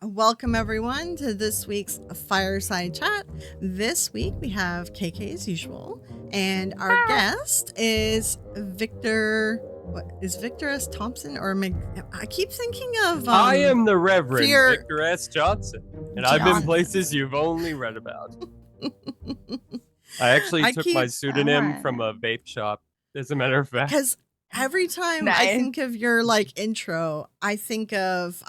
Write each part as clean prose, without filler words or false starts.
Welcome everyone to this week's Fireside Chat. This week we have KK as usual, and our guest is Victor. What is Victor S. Thompson? I keep thinking of. I am the Reverend Fear- Victor S. Johnson, and I've been places you've only read about. I actually took my pseudonym from a vape shop, as a matter of fact. Because every time I think of your intro, I think of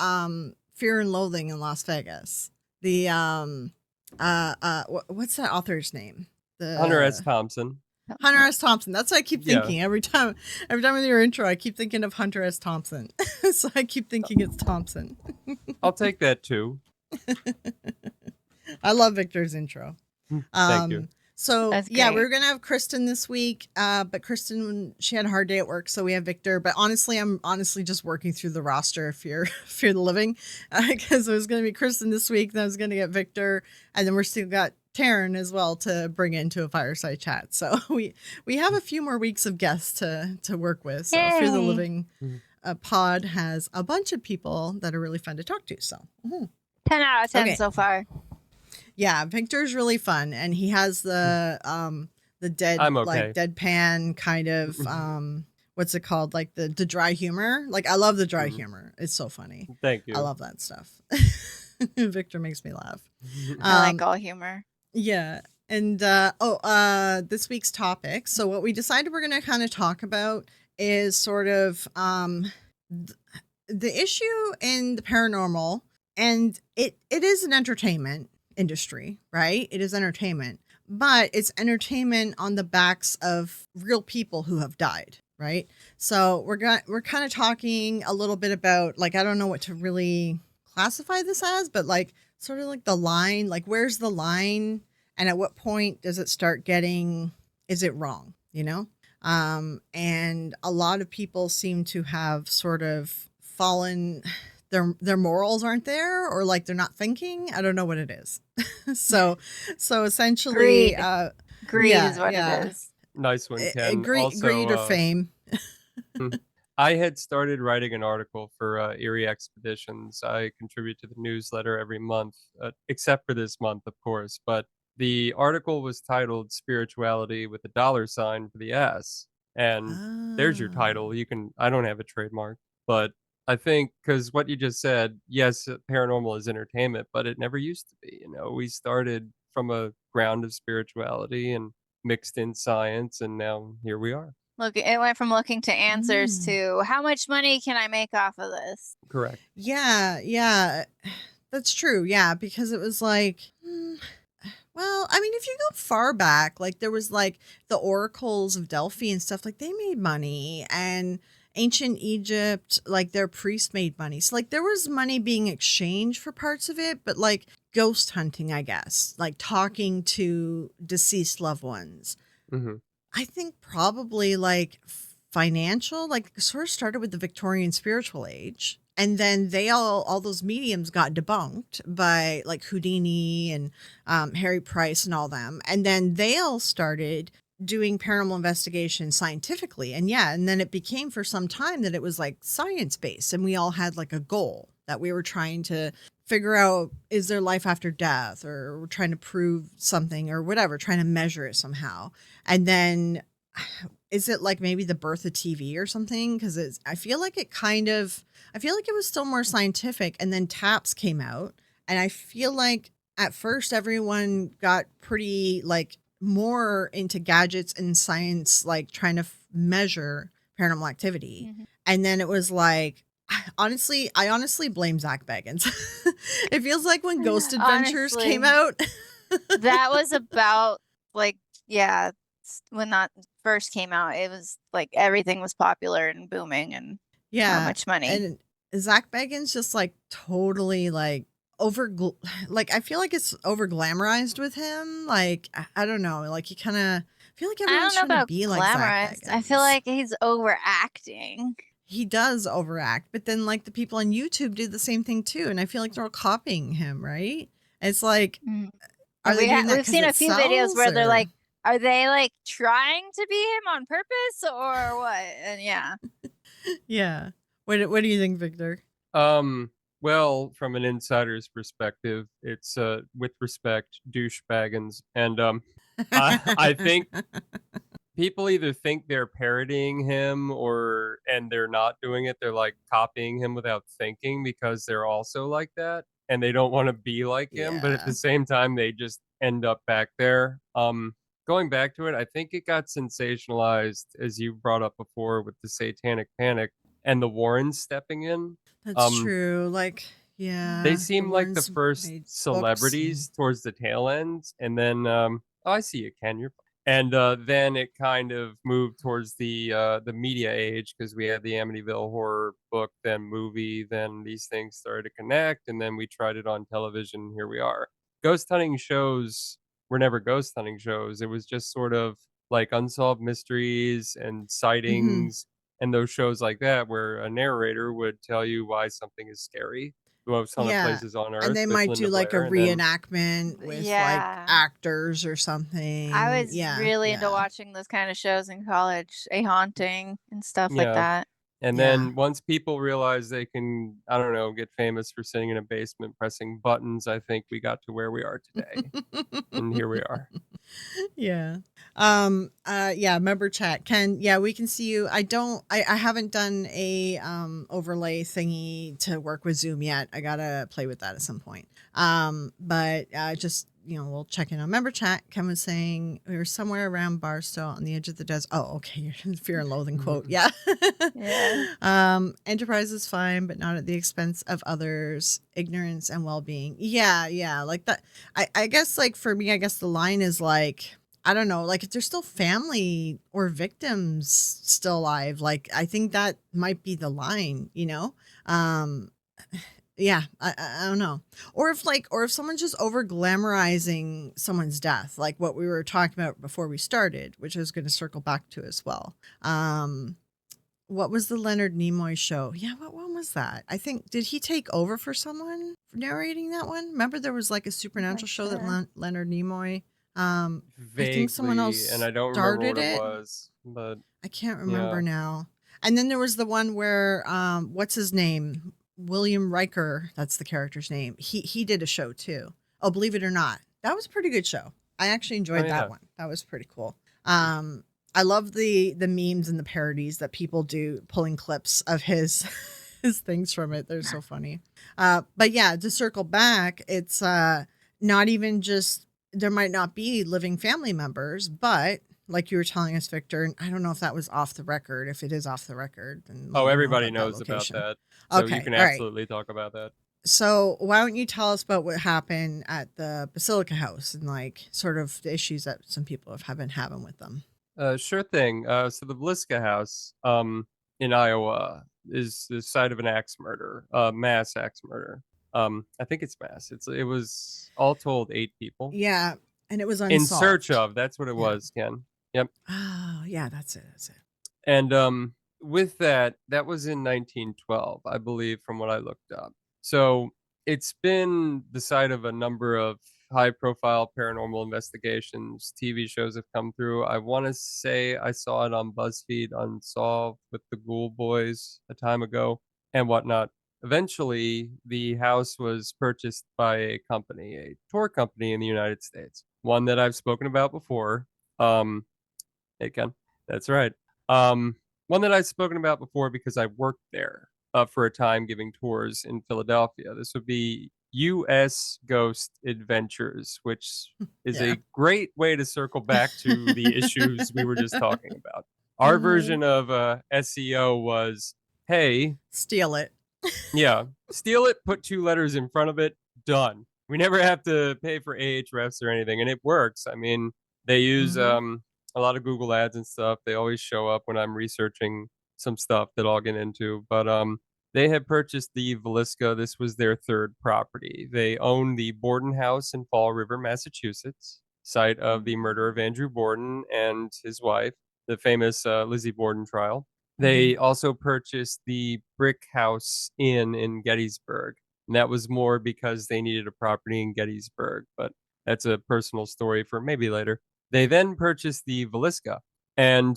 Fear and Loathing in Las Vegas. The what's that author's name? The Hunter S. Thompson. Hunter S. Thompson. That's what I keep thinking every time. Every time with your intro, I keep thinking of Hunter S. Thompson. So I keep thinking it's Thompson. I'll take that too. I love Victor's intro. Thank you. So yeah, we were gonna have Kristen this week, but Kristen, she had a hard day at work, so we have Victor. But honestly, I'm just working through the roster of Fear the Living, because it was gonna be Kristen this week, then I was gonna get Victor, and then we're still got Taryn as well to bring into a fireside chat. So we have a few more weeks of guests to work with. So Fear the Living pod has a bunch of people that are really fun to talk to. So 10 out of 10 so far. Yeah, Victor's really fun, and he has the deadpan kind of what's it called, like the dry humor. Like, I love the dry humor. It's so funny. Thank you. I love that stuff. Victor makes me laugh. I like all humor. Yeah. And this week's topic. So what we decided we're going to kind of talk about is sort of the issue in the paranormal, and it is an entertainment industry, right? It is entertainment, but it's entertainment on the backs of real people who have died, right? So we're kind of talking a little bit about, like, I don't know what to really classify this as, but like sort of like the line, like where's the line, and at what point does it start getting, is it wrong, you know? And a lot of people seem to have sort of fallen, their morals aren't there, or like they're not thinking. I don't know what it is. so essentially greed is what it is. Nice one, Ken. Greed or fame. I had started writing an article for Erie Expeditions. I contribute to the newsletter every month, except for this month, of course. But the article was titled "Spirituality with a $sign for the S," and there's your title. I don't have a trademark, but I think, because what you just said, yes, paranormal is entertainment, but it never used to be. We started from a ground of spirituality and mixed in science, and now here we are. Look, it went from looking to answers to how much money can I make off of this? Correct. Yeah, that's true. Yeah, because it was like, well, I mean, if you go far back, like there was like the oracles of Delphi and stuff, like they made money, and ancient Egypt, like their priests made money. So like there was money being exchanged for parts of it, but like ghost hunting, I guess, like talking to deceased loved ones. Mm-hmm. I think probably like financial, like sort of started with the Victorian spiritual age. And then all those mediums got debunked by like Houdini and Harry Price and all them. And then they all started doing paranormal investigation scientifically. And then it became for some time that it was like science-based, and we all had like a goal that we were trying to figure out, is there life after death, or we're trying to prove something or whatever, trying to measure it somehow. And then is it like maybe the birth of TV or something? Because I feel like it was still more scientific, and then taps came out, and I feel like at first everyone got pretty like more into gadgets and science, like trying to measure paranormal activity. And then it was like, I honestly blame Zach Bagans. It feels like when Ghost Adventures came out. That was about like, when that first came out, it was like everything was popular and booming and how much money. And Zach Bagans just like totally like I feel like it's over glamorized with him. Like, I don't know, like he kind of, I feel like everyone's trying to be like Zach Bagans. I feel like he's overacting. He does overact, but then like the people on YouTube do the same thing too, and I feel like they're all copying him, right? It's like, we've seen a few videos where they're like, are they like trying to be him on purpose or what? And yeah. What do you think, Victor? Well, from an insider's perspective, it's with respect, douchebaggins, and I think people either think they're parodying him and they're not doing it. They're like copying him without thinking because they're also like that and they don't want to be like him, but at the Yeah. same time they just end up back there. Going back to it, I think it got sensationalized as you brought up before with the Satanic Panic and the Warrens stepping in. That's Um true. Like, they yeah, the seem like the Warrens first made books and celebrities towards the tail end, and then, oh, I see you, Ken, you're and, then it kind of moved towards the media age because we had the Amityville Horror book, then movie, then these things started to connect, and then we tried it on television, here we are. Ghost hunting shows were never ghost hunting shows, it was just sort of like unsolved mysteries and hmm sightings and those shows like that where a narrator would tell you why something is scary. The most haunted yeah. places on And earth they with might Linda do like a Blair, and then reenactment with like Yeah. actors or I something. was Yeah, really into yeah, watching those kind of shows in college, A Haunting and stuff like yeah. that. And yeah. then once people realize they can, I don't know, get famous for sitting in a basement pressing buttons, I think we got to where we are today. And here we are. Yeah. Yeah, member chat. Ken, yeah, we can see you. I haven't done a overlay thingy to work with Zoom yet. I gotta play with that at some point. But just we'll check in on member chat. Ken was saying we were somewhere around Barstow on the edge of the desert. Oh, okay. Fear and loathing quote. Yeah. Yeah. Enterprise is fine, but not at the expense of others, ignorance and well-being. Yeah, yeah. Like that. I guess like for me, I guess the line is like, I don't know, like if there's still family or victims still alive, like I think that might be the line, Um yeah, I don't know. Or if someone's just over glamorizing someone's death, like what we were talking about before we started, which I was going to circle back to as well. What was the Leonard Nimoy show? Yeah, what one was that? I think did he take over for someone for narrating that one? Remember there was like a supernatural Not show that sure. Leonard Nimoy. I think someone Vaguely, and else I don't remember started what it it. was, but I can't yeah. remember now. And then there was the one where what's his name? William Riker, that's the character's name. He did a show too. Oh, believe it or not. That was a pretty good show. I actually Oh, enjoyed that yeah. one. That was pretty cool. I love the memes and the parodies that people do pulling clips of his his things from it. They're so funny. But yeah, to circle back, it's not even just there might not be living family members, but like you were telling us, Victor, and I don't know if that was off the record. If it is off the record, then let Oh, me know everybody about that knows about location. that. So you Okay, can all right. absolutely talk about that. So why don't you tell us about what happened at the Basilica House and like sort of the issues that some people have been having with them? Sure thing. So the Bliska House, in Iowa is the site of an axe murder, mass axe murder. I think it's mass. It was all told 8 people Yeah, and it was in search unsolved. of. That's what it Yeah. was, Ken. Yep. Oh, yeah, that's it. That's it. And with that was in 1912, I believe, from what I looked up. So it's been the site of a number of high-profile paranormal investigations. TV shows have come through. I want to say I saw it on BuzzFeed Unsolved with the Ghoul Boys a time ago and whatnot. Eventually, the house was purchased by a tour company in the United States, one that I've spoken about before. Hey, Ken. That's right. Um, one that I've spoken about before because I worked there for a time giving tours in Philadelphia. This would be US Ghost Adventures, which is Yeah. a great way to circle back to the issues we were just talking about. Our Mhm. version of SEO was, hey, Steal it. yeah, steal it, put 2 letters in front of it, done. We never have to pay for Ahrefs or anything, and it works. I mean, they use Mhm. a lot of Google ads and stuff. They always show up when I'm researching some stuff that I'll get into. But they had purchased the Villisca. This was their 3rd property. They own the Borden House in Fall River, Massachusetts, site of the murder of Andrew Borden and his wife, the famous Lizzie Borden trial. Mhm. They also purchased the Brick House Inn in Gettysburg. And that was more because they needed a property in Gettysburg, but that's a personal story for maybe later. They then purchased the Villisca, and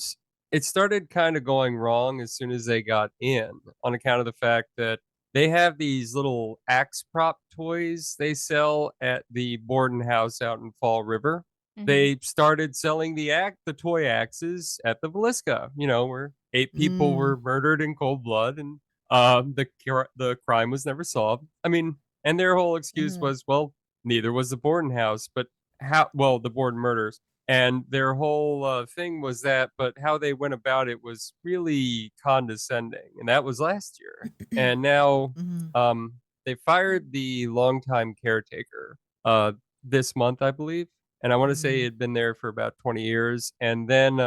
it started kind of going wrong as soon as they got in on account of the fact that they have these little axe prop toys they sell at the Borden House out in Fall River. They started selling the toy axes at the Villisca, where 8 people Mm. were murdered in cold blood, and the crime was never solved. I mean, and their whole excuse Mhm. was, well, neither was the Borden house, but the Borden murders. And their whole thing was that, but how they went about it was really condescending. And that was last year. And now Mhm. um, they fired the longtime caretaker this month, I believe. And I want to say it Mhm. had been there for about 20 years. And then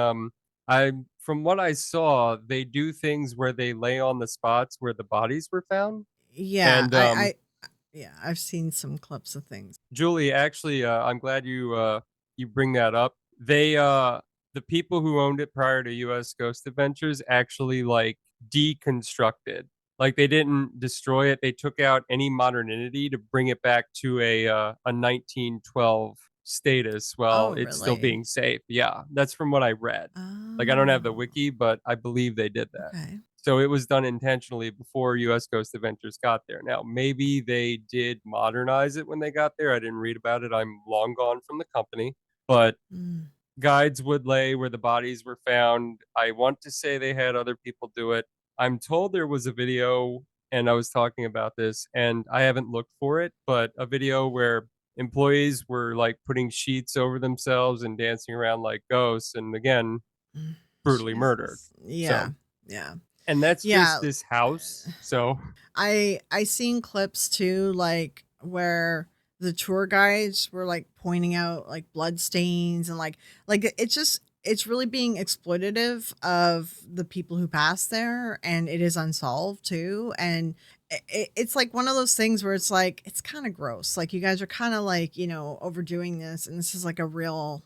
from what I saw, they do things where they lay on the spots where the bodies were found. Yeah, And yeah, I've seen some clips of things. Julie, actually, I'm glad you bring that up. The people who owned it prior to US Ghost Adventures actually like deconstructed. Like they didn't destroy it. They took out any modernity to bring it back to a 1912 status while Oh, it's still really? being safe. Yeah, that's from what I read. Like I don't have the Oh, wiki, but I believe they did that. okay. So it was done intentionally before US Ghost Adventures got there. Now, maybe they did modernize it when they got there. I didn't read about it. I'm long gone from the company, but Mm. guides would lay where the bodies were found. I want to say they had other people do it. I'm told there was a video, and I was talking about this, and I haven't looked for it, but a video where employees were like putting sheets over themselves and dancing around like ghosts, and again, Mm. brutally murdered. Jesus. Yeah. So, Yeah. and that's just Yeah. this house. So, I seen clips too, like where the tour guides were like pointing out like blood stains and it's just it's really being exploitative of the people who pass there, and it is unsolved too. And it's like one of those things where it's like it's kind of gross. Like you guys are kind of like overdoing this, and this is like a real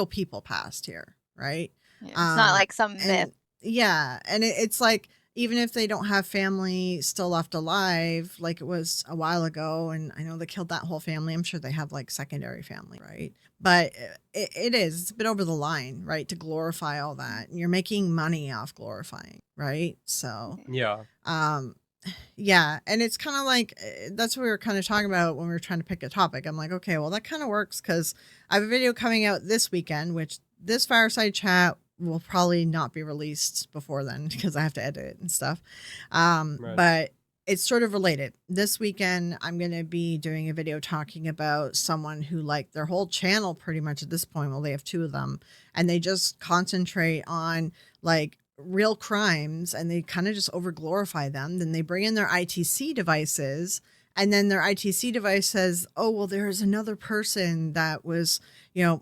people past here, right? Yeah, it's not Um, like some myth. and yeah, and it's like even if they don't have family still left alive, like it was a while ago, and I know they killed that whole family. I'm sure they have like secondary family, right? But it's a bit over the line, right? To glorify all that. And you're making money off glorifying, right? So, yeah. um, yeah. And it's kind of like that's what we were kind of talking about when we were trying to pick a topic. I'm like, okay, well, that kind of works because I have a video coming out this weekend, which this fireside chat will probably not be released before then because I have to edit it and stuff. Right. But it's sort of related. This weekend, I'm going to be doing a video talking about someone who, like, their whole channel pretty much at this point, well, they have 2 of them, and they just concentrate on like real crimes and they kind of just over glorify them. Then they bring in their ITC devices, and then their ITC device says, oh, well, there's another person that was,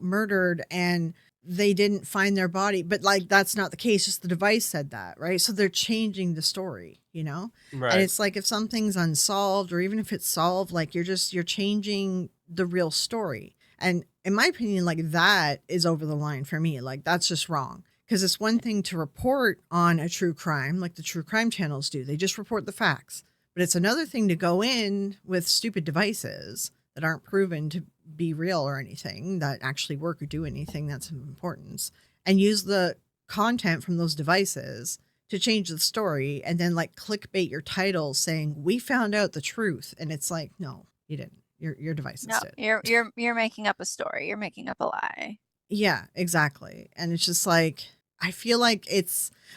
murdered, and they didn't find their body, but like that's not the case, just the device said that, right? So they're changing the story. And Right. it's like if something's unsolved or even if it's solved, like you're changing the real story. And in my opinion, like that is over the line for me. Like that's just wrong, because it's one thing to report on a true crime like the true crime channels do, they just report the facts. But it's another thing to go in with stupid devices that aren't proven to be real or anything, that actually work or do anything that's of importance, and use the content from those devices to change the story, and then like clickbait your titles saying we found out the truth, and it's like, no, you didn't. Your devices No, did. you're making up a story. You're making up a lie. Yeah, exactly. And it's just like I feel like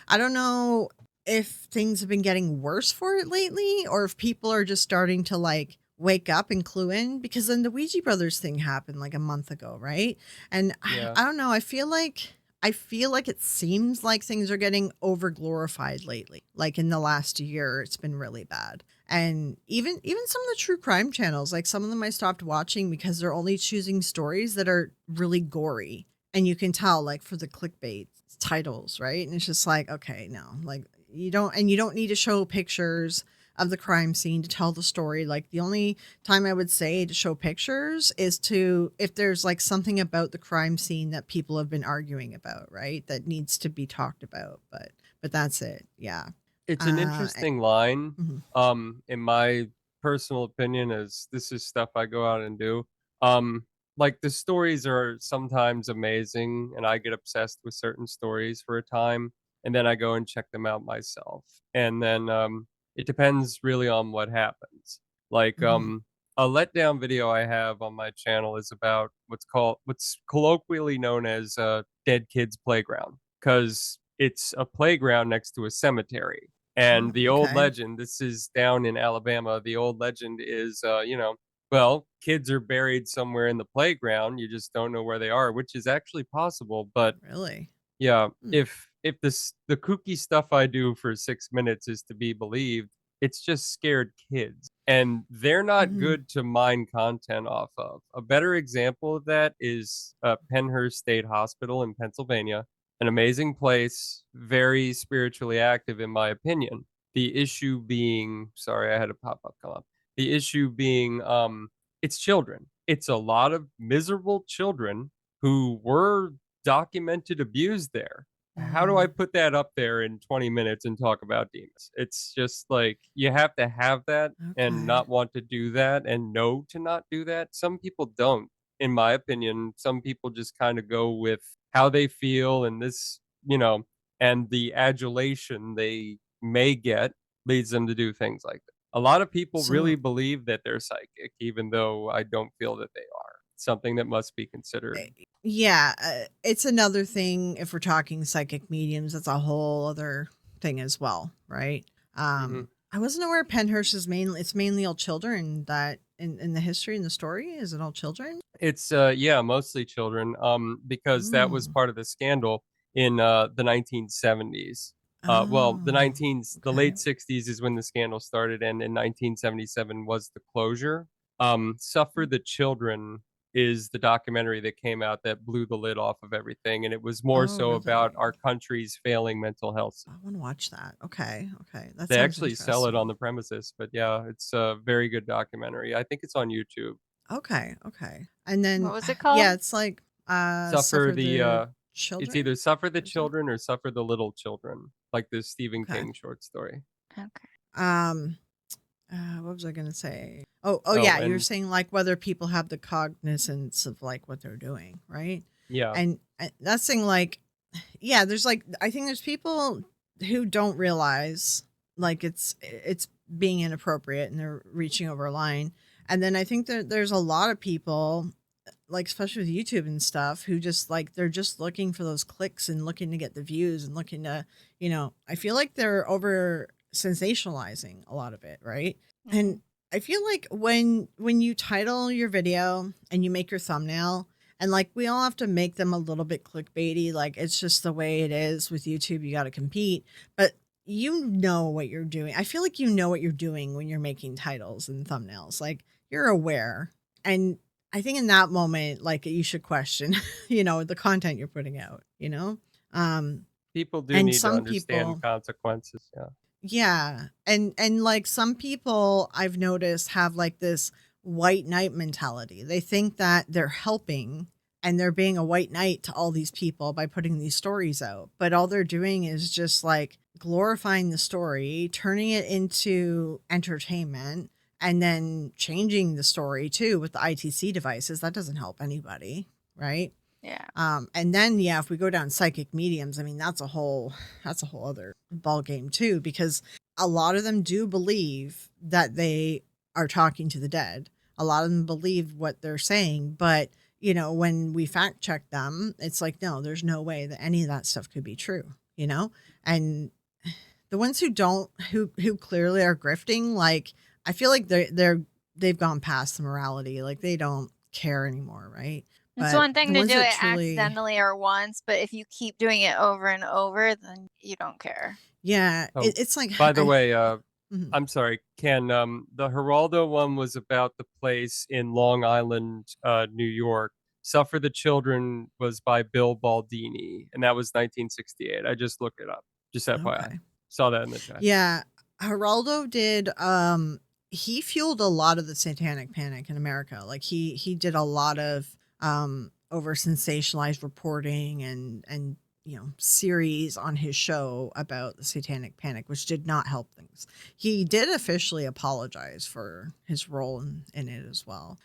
I don't know if things have been getting worse for it lately or if people are just starting to like wake up and clue in, because then the Ouija Brothers thing happened like a month ago, right? And Yeah. I don't know, I feel like it seems like things are getting over glorified lately. Like in the last year, it's been really bad. And even some of the true crime channels, like some of them I stopped watching because they're only choosing stories that are really gory. And you can tell like for the clickbait titles, right? And it's just like, okay, no. Like you don't need to show pictures of the crime scene to tell the story. Like the only time I would say to show pictures is to if there's like something about the crime scene that people have been arguing about, right? That needs to be talked about. But that's it. Yeah. It's an Uh interesting line. mhm. In my personal opinion, as this is stuff I go out and do. Um, like the stories are sometimes amazing, and I get obsessed with certain stories for a time, and then I go and check them out myself. And then It depends really on what happens. Like, Mhm. a letdown video I have on my channel is about what's colloquially known as a dead kids playground, because it's a playground next to a cemetery. Oh, And the old okay. legend, this is down in Alabama, the old legend is, well, kids are buried somewhere in the playground. You just don't know where they are, which is actually possible. But Really? yeah, Hmm. if the kooky stuff I do for 6 minutes is to be believed, it's just scared kids, and they're not Mhm. good to mine content off of. A better example of that is, Penhurst State Hospital in Pennsylvania, an amazing place, very spiritually active in my opinion. The issue being, sorry, I had a pop-up come up. The issue being, it's children. It's a lot of miserable children who were documented abuse there. How do I Mm. put that up there in 20 minutes and talk about demons? It's just like you have to have that and Okay. not want to do that and know to not do that. Some people don't, in my opinion. Some people just kind of go with how they feel and this, and the adulation they may get leads them to do things like that. A lot of people really So, believe that they're psychic, even though I don't feel that they are. Something that must be eh, considered. yeah, it's another thing if we're talking psychic mediums, that's a whole other thing as well, right? Mhm. I wasn't aware Penhurst is mainly all children that in the history and the story, is it all children? It's, yeah, mostly children, because that was Mm. part of the scandal in, the 1970s. Well, Oh, the okay. late '60s is when the scandal started, and in 1977 was the closure. Suffer the Children is the documentary that came out that blew the lid off of everything, and it was more Oh, so about really? our country's failing mental health. I want to watch that. Okay, okay. That They sounds actually sell it on interesting. the premises, but yeah, it's a very good documentary. I think it's on YouTube. Okay, okay. And What then was it yeah, called? it's like Suffer Suffer the, the it's Children? either Suffer the What is it? Children or Suffer the Little Children, like the Stephen Okay. King short story. Okay. Um what was I gonna say? Oh Oh, yeah, you were and saying like whether people have the cognizance of like what they're doing, right? yeah, And that's thing like yeah, there's like I think there's people who don't realize like it's being inappropriate and they're reaching over a line. And then I think that there's a lot of people like especially with YouTube and stuff who just like they're just looking for those clicks and looking to get the views and looking to, I feel like they're over sensationalizing a lot of it, right? And Mhm. I feel like when you title your video and you make your thumbnail and like we all have to make them a little bit clickbaity, like it's just the way it is with YouTube, you got to compete, but you know what you're doing. I feel like you know what you're doing when you're making titles and thumbnails. Like you're aware. And I think in that moment, like you should question, the content you're putting out, Um, people do and need to some understand people, consequences, yeah. yeah. And like some people I've noticed have like this white knight mentality. They think that they're helping and they're being a white knight to all these people by putting these stories out. But all they're doing is just like glorifying the story, turning it into entertainment, and then changing the story too with the ITC devices. That doesn't help anybody, right? Yeah. And then yeah, if we go down psychic mediums, I mean that's a whole other ball game too, because a lot of them do believe that they are talking to the dead. A lot of them believe what they're saying, but when we fact check them, it's like no, there's no way that any of that stuff could be true, And the ones who don't who clearly are grifting, like I feel like they've gone past the morality, like they don't care anymore, right? It's But one thing the to ones do that it truly, accidentally or once, but if you keep doing it over and over, then you don't care. yeah, Oh, it's like by the way, mhm. I'm sorry, Ken, the Geraldo one was about the place in Long Island, New York. Suffer the Children was by Bill Baldini, and that was 1968. I just looked it up. Just FYI. Okay, Saw that in the chat. yeah, Geraldo did. He fueled a lot of the satanic panic in America. Like he did a lot of over sensationalized reporting and series on his show about the satanic panic, which did not help things. He did officially apologize for his role in it as well.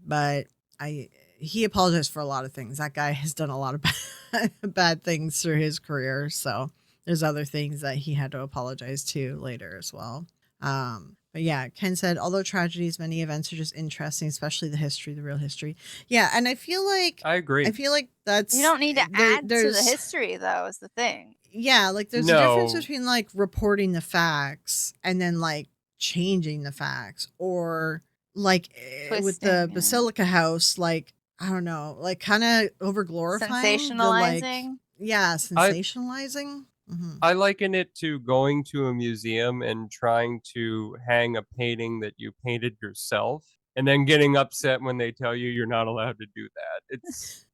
But I he apologized for a lot of things. That guy has done a lot of bad things through his career. So there's other things that he had to apologize to later as well. But yeah, Ken said, although tragedies, many events are just interesting, especially the history, the real history. Yeah, and I feel like I agree. that's You don't need to add to the there's history, though, is the thing. yeah, like there's a difference No. between like reporting the facts and then like changing the facts, or like with the Twisting, yeah. Basilica House, like I don't know, like kind of over glorifying the like Sensationalizing. sensationalizing. I liken it to going to a museum and trying to hang a painting that you painted yourself, and then getting upset when they tell you you're not allowed to do that.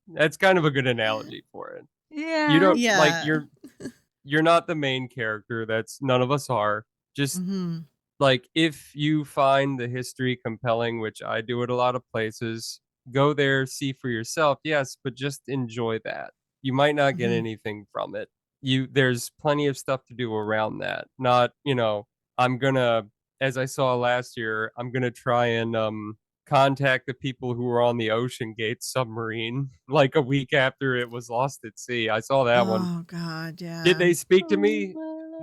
That's kind of a good analogy for it. You Yeah. don't like Yeah. you're not the main character. That's none of us are. Just hmm like if you find the history compelling, which I do at a lot of places, go there, see for yourself. Yes, but just enjoy that. You might not get hmm anything from it. There's plenty of stuff to do around that. Not, I'm gonna, as I saw last year, I'm gonna try and contact the people who were on the Ocean Gate submarine like a week after it was lost at sea. I saw that one. Oh God, Did yeah. they speak to me?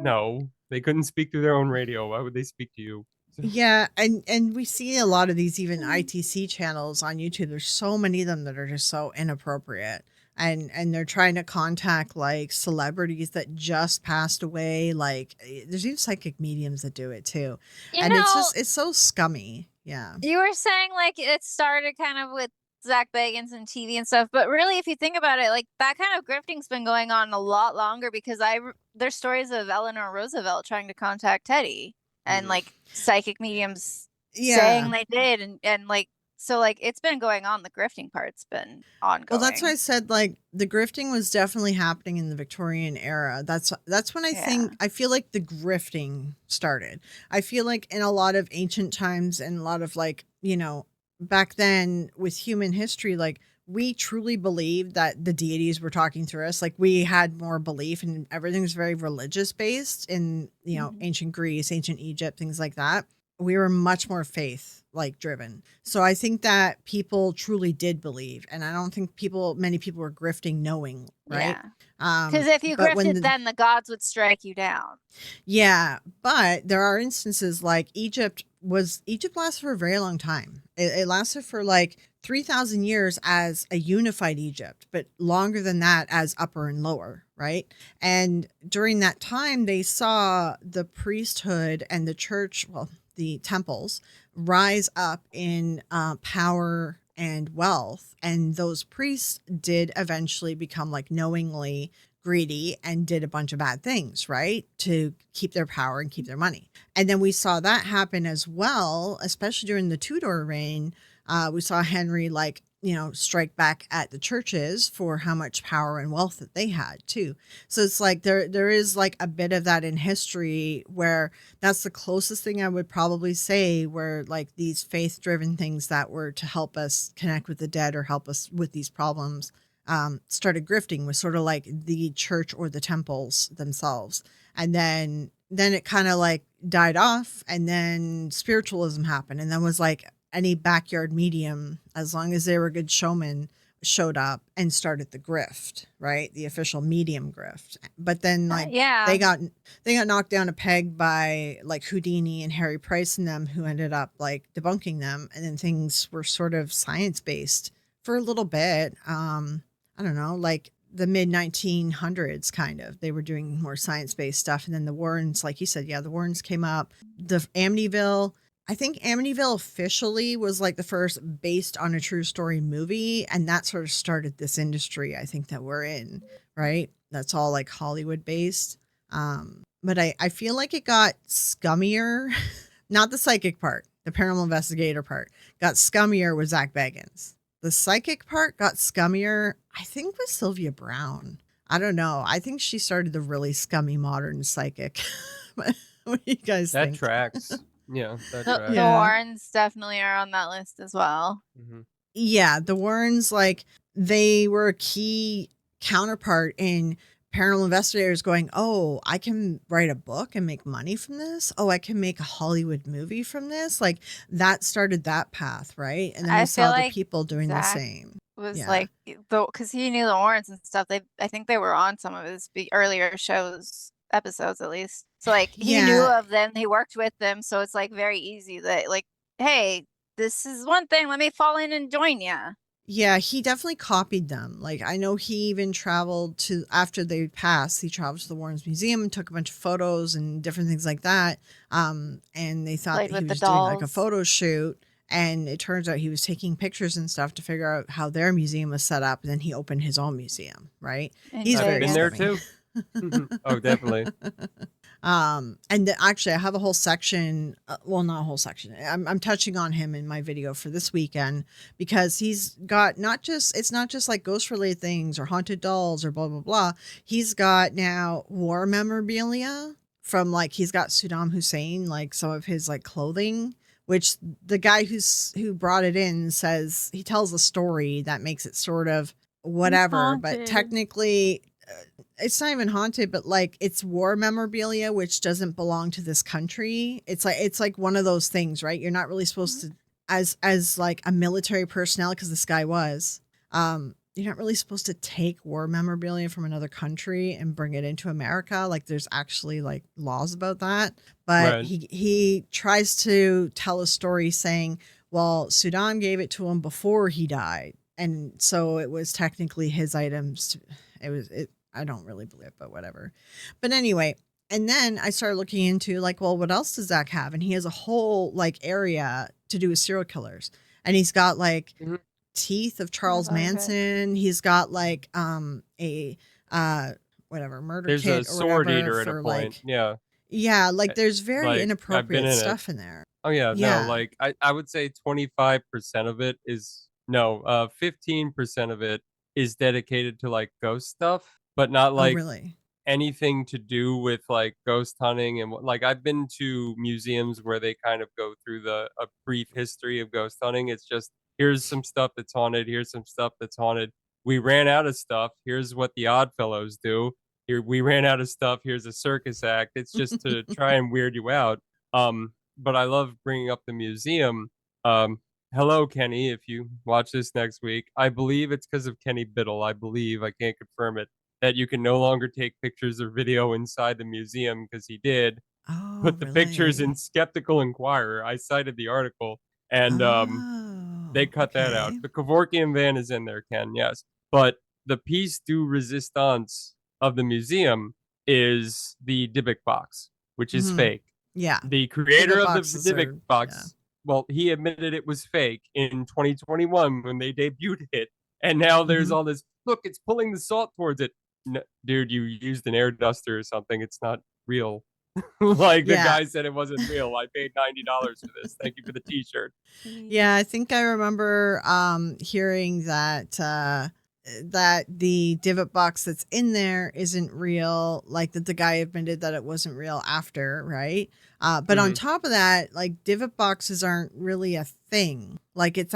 No, they couldn't speak through their own radio. Why would they speak to you? Yeah, and we see a lot of these even ITC channels on YouTube. There's so many of them that are just so inappropriate. And they're trying to contact like celebrities that just passed away. Like there's even psychic mediums that do it too. You And know, it's so scummy. Yeah. you were saying like it started kind of with Zach Bagans and TV and stuff, but really, if you think about it, like that kind of grifting's been going on a lot longer because there's stories of Eleanor Roosevelt trying to contact Teddy and like psychic mediums saying Yeah. they did, and like so like it's been going on. The grifting part's been ongoing. Well, that's why I said like the grifting was definitely happening in the Victorian era. That's when I feel like the grifting started. I feel like in a lot of ancient times and a lot of like, back then with human history, like we truly believed that the deities were talking through us. Like we had more belief and everything was very religious based in, ancient Greece, ancient Egypt, things like that. We were much more faith like driven. So I think that people truly did believe, and I don't think many people were grifting knowing, right? Because if you grifted, then the gods would strike you down. Yeah, but there are instances like Egypt lasted for a very long time. It lasted for like 3,000 years as a unified Egypt, but longer than that as upper and lower, right? And during that time, they saw the priesthood and the church, well, the temples, rise up in power and wealth. And those priests did eventually become like knowingly greedy and did a bunch of bad things, right? To keep their power and keep their money. And then we saw that happen as well, especially during the Tudor reign. We saw Henry strike back at the churches for how much power and wealth that they had too. So it's like there is like a bit of that in history where that's the closest thing I would probably say, where like these faith driven things that were to help us connect with the dead or help us with these problems started grifting, was sort of like the church or the temples themselves. And then it kind of like died off, and then spiritualism happened, and then was like any backyard medium, as long as they were a good showman, showed up and started the grift, right? The official medium grift. But then they got knocked down a peg by like Houdini and Harry Price and them, who ended up like debunking them, and then things were sort of science based for a little bit. I don't know, like the mid 1900s kind of. They were doing more science based stuff, and then the Warrens, like you said, the Warrens came up. The Amityville, I think Amityville officially was like the first based on a true story movie, and that sort of started this industry I think that we're in, right? That's all like Hollywood based. But I feel like it got scummier, not the psychic part, the paranormal investigator part got scummier with Zach Bagans. The psychic part got scummier, I think, with Sylvia Brown. I don't know. I think she started the really scummy modern psychic. What do you guys think? That tracks. Yeah, that tracks. The Warrens definitely are on that list as well. Mm-hmm. Yeah, the Warrens, like, they were a key counterpart in paranormal investigators going, oh, I can write a book and make money from this. Oh, I can make a Hollywood movie from this. Like, that started that path, right? And then we saw other people doing the same. Was like, because he knew the Warrens and stuff. I think they were on some of his earlier shows episodes at least. So like he knew Yeah. of them, he worked with them, so it's like very easy that like, hey, this is one thing, let me fall in and join ya. Yeah, he definitely copied them. Like, I know he even traveled to, after they passed, he traveled to the Warrens Museum and took a bunch of photos and different things like that. And they thought Played that he with the was doing like a dolls. photo shoot. And it turns out he was taking pictures and stuff to figure out how their museum was set up. And then he opened his own museum, right? In He's I've very been there Vegas. scummy. too. Oh, definitely. Actually, I have a whole section. Well, not a whole section. I'm touching on him in my video for this weekend because he's got not just, it's not just like ghost related things or haunted dolls or blah blah blah. He's got now war memorabilia from, like, he's got Saddam Hussein, like some of his like clothing, which the guy who brought it in says he tells a story that makes it sort of whatever, but Haunted. technically it's not even haunted, but like it's war memorabilia, which doesn't belong to this country. It's like one of those things, right? You're not really supposed to, as like a military personnel, because this guy was, you're not really supposed to take war memorabilia from another country and bring it into America. Like there's actually like laws about that. But Right. he tries to tell a story saying, well, Saddam gave it to him before he died, and so it was technically his items. It. I don't really believe it, but whatever. But anyway, and then I started looking into like, well, what else does Zach have? And he has a whole like area to do with serial killers, and he's got like Mhm. teeth of Oh, Charles okay. Manson. He's got like a whatever murder There's a kit or sword whatever eater at a for point. like, Yeah. yeah, like there's very Like I've been inappropriate in it. stuff in there. Oh yeah, no, Yeah. like I would say 25% of it is no, 15% of it is dedicated to like ghost stuff, but not Oh, like really? anything to do with like ghost hunting and what, like I've been to museums where they kind of go through a brief history of ghost hunting. It's just here's some stuff that's haunted, here's some stuff that's haunted. We ran out of stuff. Here's what the Oddfellows do. Here we ran out of stuff. Here's a circus act. It's just to try and weird you out. But I love bringing up the museum. Um, hello, Kenny. If you watch this next week, I believe it's because of Kenny Biddle. I believe I can't confirm it that you can no longer take pictures or video inside the museum because he did Oh, put the pictures in really? Skeptical Inquirer. I cited the article and they Oh, cut that out. okay. The Kevorkian van is in there, Ken, yes. But the piece de resistance of the museum is the Dybbuk box, which is Hmm. fake. Yeah. The creator Divot of the boxes Dybbuk are, yeah. box, well, he admitted it was fake in 2021 when they debuted it. And now there's Hmm. all this, look, it's pulling the salt towards it. No, dude, you used an air duster or something. It's not real. Like the Yeah. guy said it wasn't real. I paid $90 for this. Thank you for the t-shirt. Yeah, I think I remember hearing that that the divot box that's in there isn't real, like that the guy admitted that it wasn't real after, right? But on Mhm. top of that, like divot boxes aren't really a thing. Like No. it's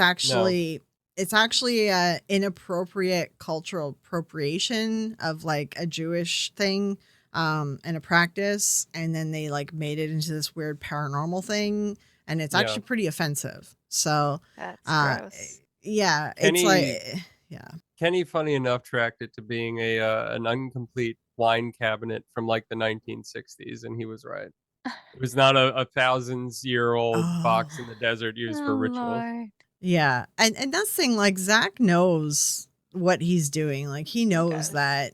actually a inappropriate cultural appropriation of like a Jewish thing and a practice, and then they like made it into this weird paranormal thing, and it's Yeah. actually pretty offensive. So, That's uh, gross. yeah, it's like, Kenny yeah. Kenny, funny enough, tracked it to being an incomplete wine cabinet from like the 1960s, and he was right. It was not a thousands year old box in Oh, the desert used for Oh ritual. Lord. yeah, and that's the thing. Like Zach knows what he's doing. Like he He knows does. that.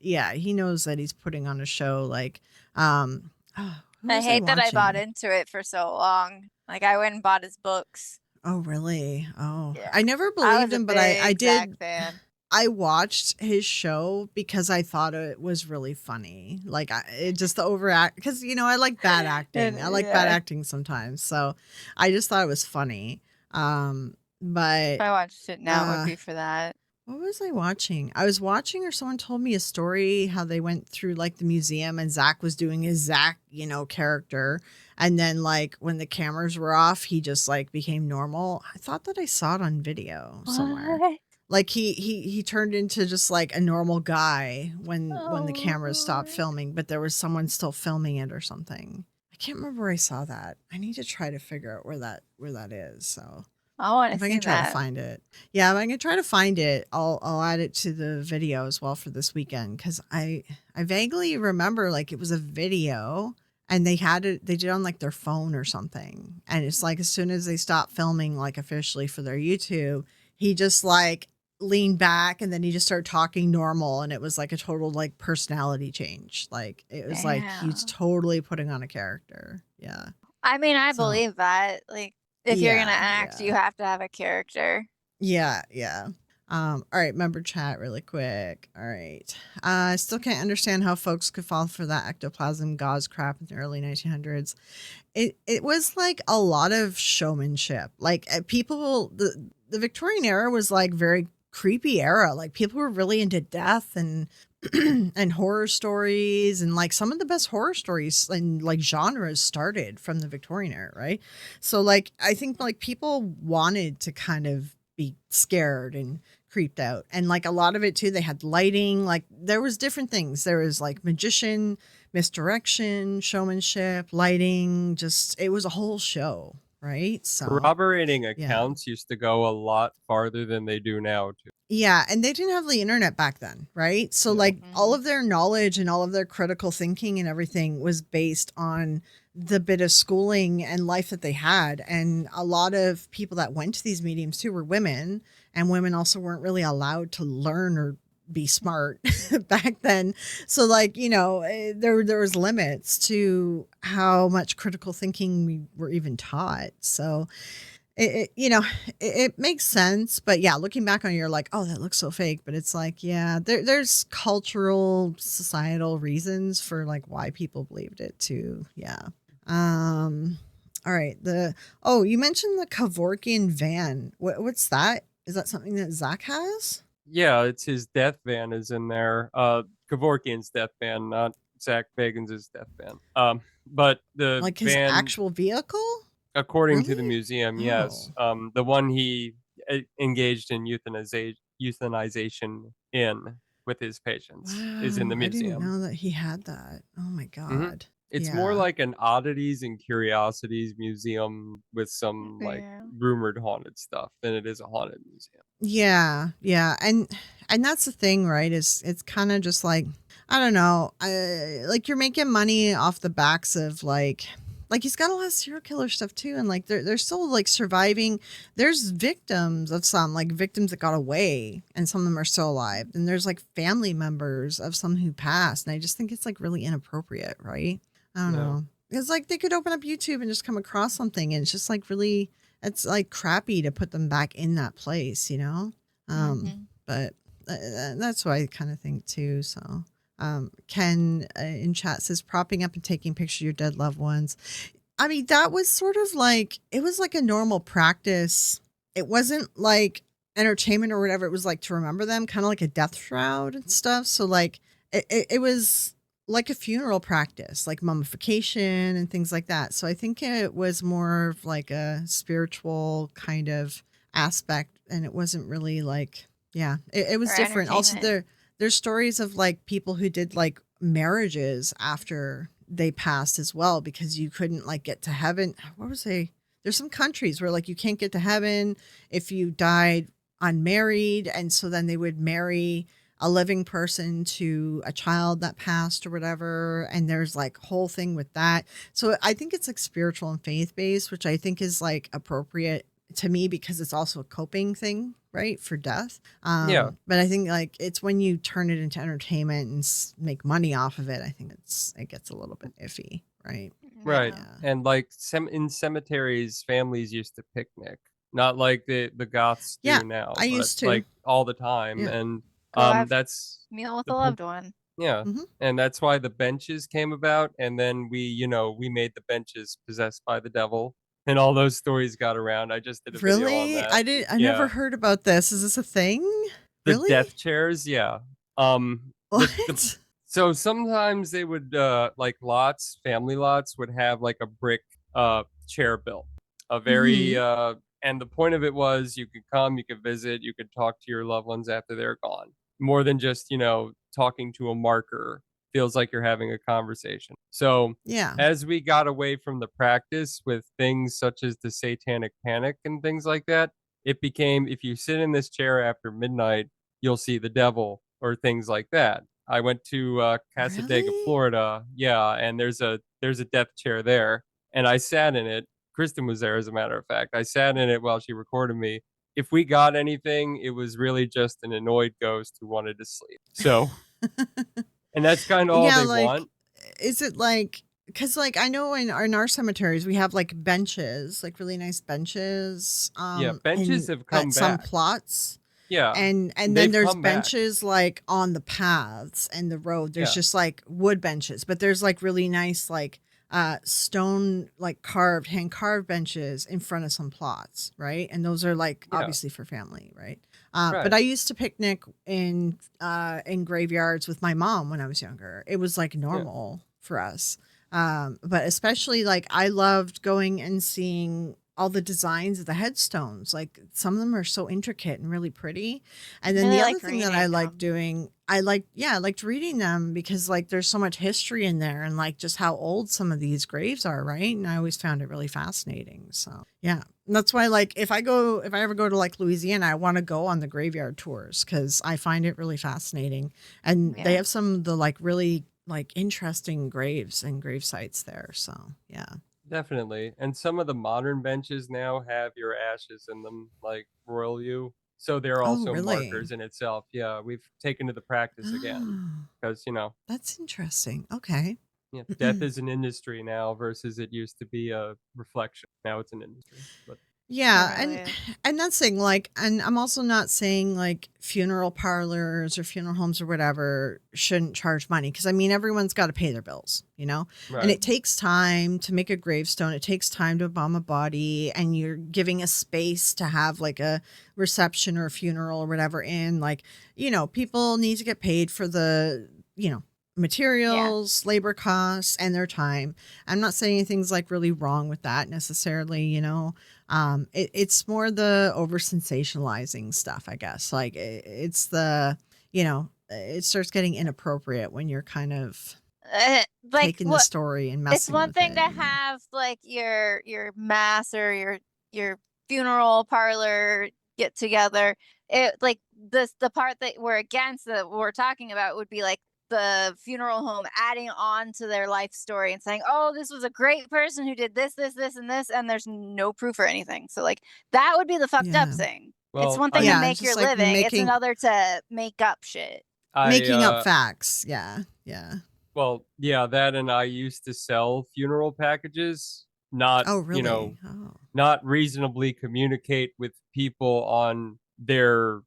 Yeah, he knows that he's putting on a show. Like, who I was I hate that I bought watching? into it for so long. Like I went and bought his books. Oh, really? Oh, Yeah. I never I believed was a him, but I big Zach did. fan. I watched his show because I thought it was really funny. Like it just the overact, because I like bad And acting. I like bad yeah. acting sometimes. So I just thought it was funny. If But I watched it now, it would uh be for that. what was I watching? I was watching, or someone told me a story how they went through like the museum and Zach was doing his Zach, character. And then like when the cameras were off, he just like became normal. I thought that I saw it on video somewhere. What? Like he turned into just like a normal guy when the Oh cameras stopped Lord. filming, but there was someone still filming it or something. I can't remember where I saw that. I need to try to figure out where that is. So I want to If I see can try to that. find it. Yeah, if I can try to find it, I'll add it to the video as well for this weekend, because I vaguely remember like it was a video and they had it, they did it on like their phone or something. And it's like as soon as they stopped filming like officially for their YouTube, he just like leaned back and then he just started talking normal, and it was like a total like personality change. Like it was like he's Damn. totally putting on a character. Yeah. I mean, I So believe that. Like, if you're gonna yeah, act, you yeah. have to have a character. Yeah, yeah. All right, member chat really quick. All right. I still can't understand how folks could fall for that ectoplasm gauze crap in the early 1900s. It was like a lot of showmanship. Like people, the Victorian era was like very creepy era. Like people were really into death and and horror stories, and like some of the best horror stories and like genres started from the Victorian era, right? So like I think like people wanted to kind of be scared and creeped out, and like a lot of it too, they had lighting, like there was different things. There was like magician, misdirection, showmanship, lighting, just it was a whole show, right? So Corroborating yeah. accounts used to go a lot farther than they do now, too. Yeah, and they didn't have the internet back then, right? So Yeah. like all Mhm. of their knowledge and all of their critical thinking and everything was based on the bit of schooling and life that they had. And a lot of people that went to these mediums too were women, and women also weren't really allowed to learn or be smart back then. So like, there was limits to how much critical thinking we were even taught. So it makes sense, but yeah, looking back on it, you're like, oh, that looks so fake. But it's like, yeah, there's cultural, societal reasons for like why people believed it too. Yeah. All right. You mentioned the Kevorkian van. What's that? Is that something that Zach has? Yeah, it's his death van is in there. Kevorkian's death van, not Zach Bagans' death van. But the Like his van, actual vehicle? according to the Really? museum, yes. Oh. The one he engaged in euthanization in with his patients is in Wow. the I didn't museum. know that he had that. Oh my hmm God. It's more Yeah. like an oddities and curiosities museum with some like Yeah. rumored haunted stuff than it is a haunted museum. Yeah, yeah, and that's the thing, right? Is it's kind of just like I don't know, like you're making money off the backs of like he's got a lot of serial killer stuff too, and like they're still like surviving. There's victims of some like victims that got away, and some of them are still alive. And there's like family members of some who passed, and I just think it's like really inappropriate, right? I don't Yeah. know. It's like they could open up YouTube and just come across something, and it's just like really it's like crappy to put them back in that place, you know? Mhm. But that's what I kind of think too. So, Ken in chat says propping up and taking pictures of your dead loved ones. I mean, that was sort of like, it was like a normal practice. It wasn't like entertainment or whatever. It was like to remember them, kind of like a death shroud and stuff. So, like, it was like a funeral practice, like mummification and things like that. So I think it was more of like a spiritual kind of aspect, and it wasn't really like, yeah, it was For different. Also, entertainment. there's stories of like people who did like marriages after they passed as well, because you couldn't like get to heaven. What was they? There's some countries where like you can't get to heaven if you died unmarried, and so then they would marry a living person to a child that passed or whatever, and there's like whole thing with that. So I think it's like spiritual and faith based, which I think is like appropriate to me because it's also a coping thing, right, for death. Yeah. But I think like it's when you turn it into entertainment and make money off of it, I think it gets a little bit iffy, right? Right. Yeah. Yeah. And like in cemeteries, families used to picnic, not like the goths Yeah, do now, I but used to. like all the time. Yeah. And Go have that's meal with the a loved one. yeah. Hmm. And that's why the benches came about. And then we made the benches possessed by the devil, and all those stories got around. I just did a video on Really? that. I never Yeah. heard about this. Is this a thing? The Really? death chairs, yeah. The What? so sometimes they would like family lots would have like a brick chair built. A very Hmm. and the point of it was you could come, you could visit, you could talk to your loved ones after they're gone. More than just, talking to a marker feels like you're having a conversation. So Yeah. as we got away from the practice with things such as the satanic panic and things like that, it became, if you sit in this chair after midnight, you'll see the devil or things like that. I went to Casadega, Really? Florida. Yeah, and there's a death chair there, and I sat in it. Kristen was there, as a matter of fact. I sat in it while she recorded me. If we got anything, it was really just an annoyed ghost who wanted to sleep. So, and that's kind of all Yeah, they like, want. is it like, because like I know in our cemeteries we have like benches, like really nice benches, Yeah, benches in have at come some back. plots. Yeah, And then they've there's come back. benches like on the paths and the road. There's Yeah, just like wood benches, but there's like really nice like stone like hand carved benches in front of some plots, right? And those are like yeah, obviously for family, right? But right. I used to picnic in graveyards with my mom when I was younger. It was like Yeah, normal for us. But especially like I loved going and seeing all the designs of the headstones. Like some of them are so intricate and really pretty. And I then the really other liked thing that I reading like them. doing, I liked reading them because like there's so much history in there and like just how old some of these graves are, right? And I always found it really fascinating. So yeah. And that's why like if I ever go to like Louisiana, I want to go on the graveyard tours because I find it really fascinating. And they Yeah. have some of the like really like interesting graves and grave sites there. So yeah. definitely. And some of the modern benches now have your ashes in them, like royal you. So they're Oh, also really? markers in itself. Yeah, we've taken to the practice again Oh, because, that's interesting. Okay. death is an industry now versus it used to be a reflection. Now it's an industry. But It Yeah, really is. and that's saying like, and I'm also not saying like funeral parlors or funeral homes or whatever shouldn't charge money because I mean everyone's got to pay their bills, you know, and right, it takes time to make a gravestone. It takes time to embalm a body, and you're giving a space to have like a reception or a funeral or whatever. In like, people need to get paid for the Yeah. materials, labor costs, and their time. I'm not saying anything's like really wrong with that necessarily, it's more the over sensationalizing stuff, I guess. Like it's it starts getting inappropriate when you're kind of Like taking the what? story and It's messing one with thing to it. have like your mass or your funeral parlor get together. It like the part that we're against that we're talking about would be like the funeral home adding on to their life story and saying, "Oh, this was a great person who did this, this, this, and this," and there's no proof or anything. So like that would be the fucked up Yeah. thing. It's well, one thing to I Yeah, it's make your just like living. It's another to make up shit. I making up facts. Yeah. Yeah. well, yeah, that, and I used to sell funeral packages, not, Oh, really? Oh. not reasonably communicate with people on their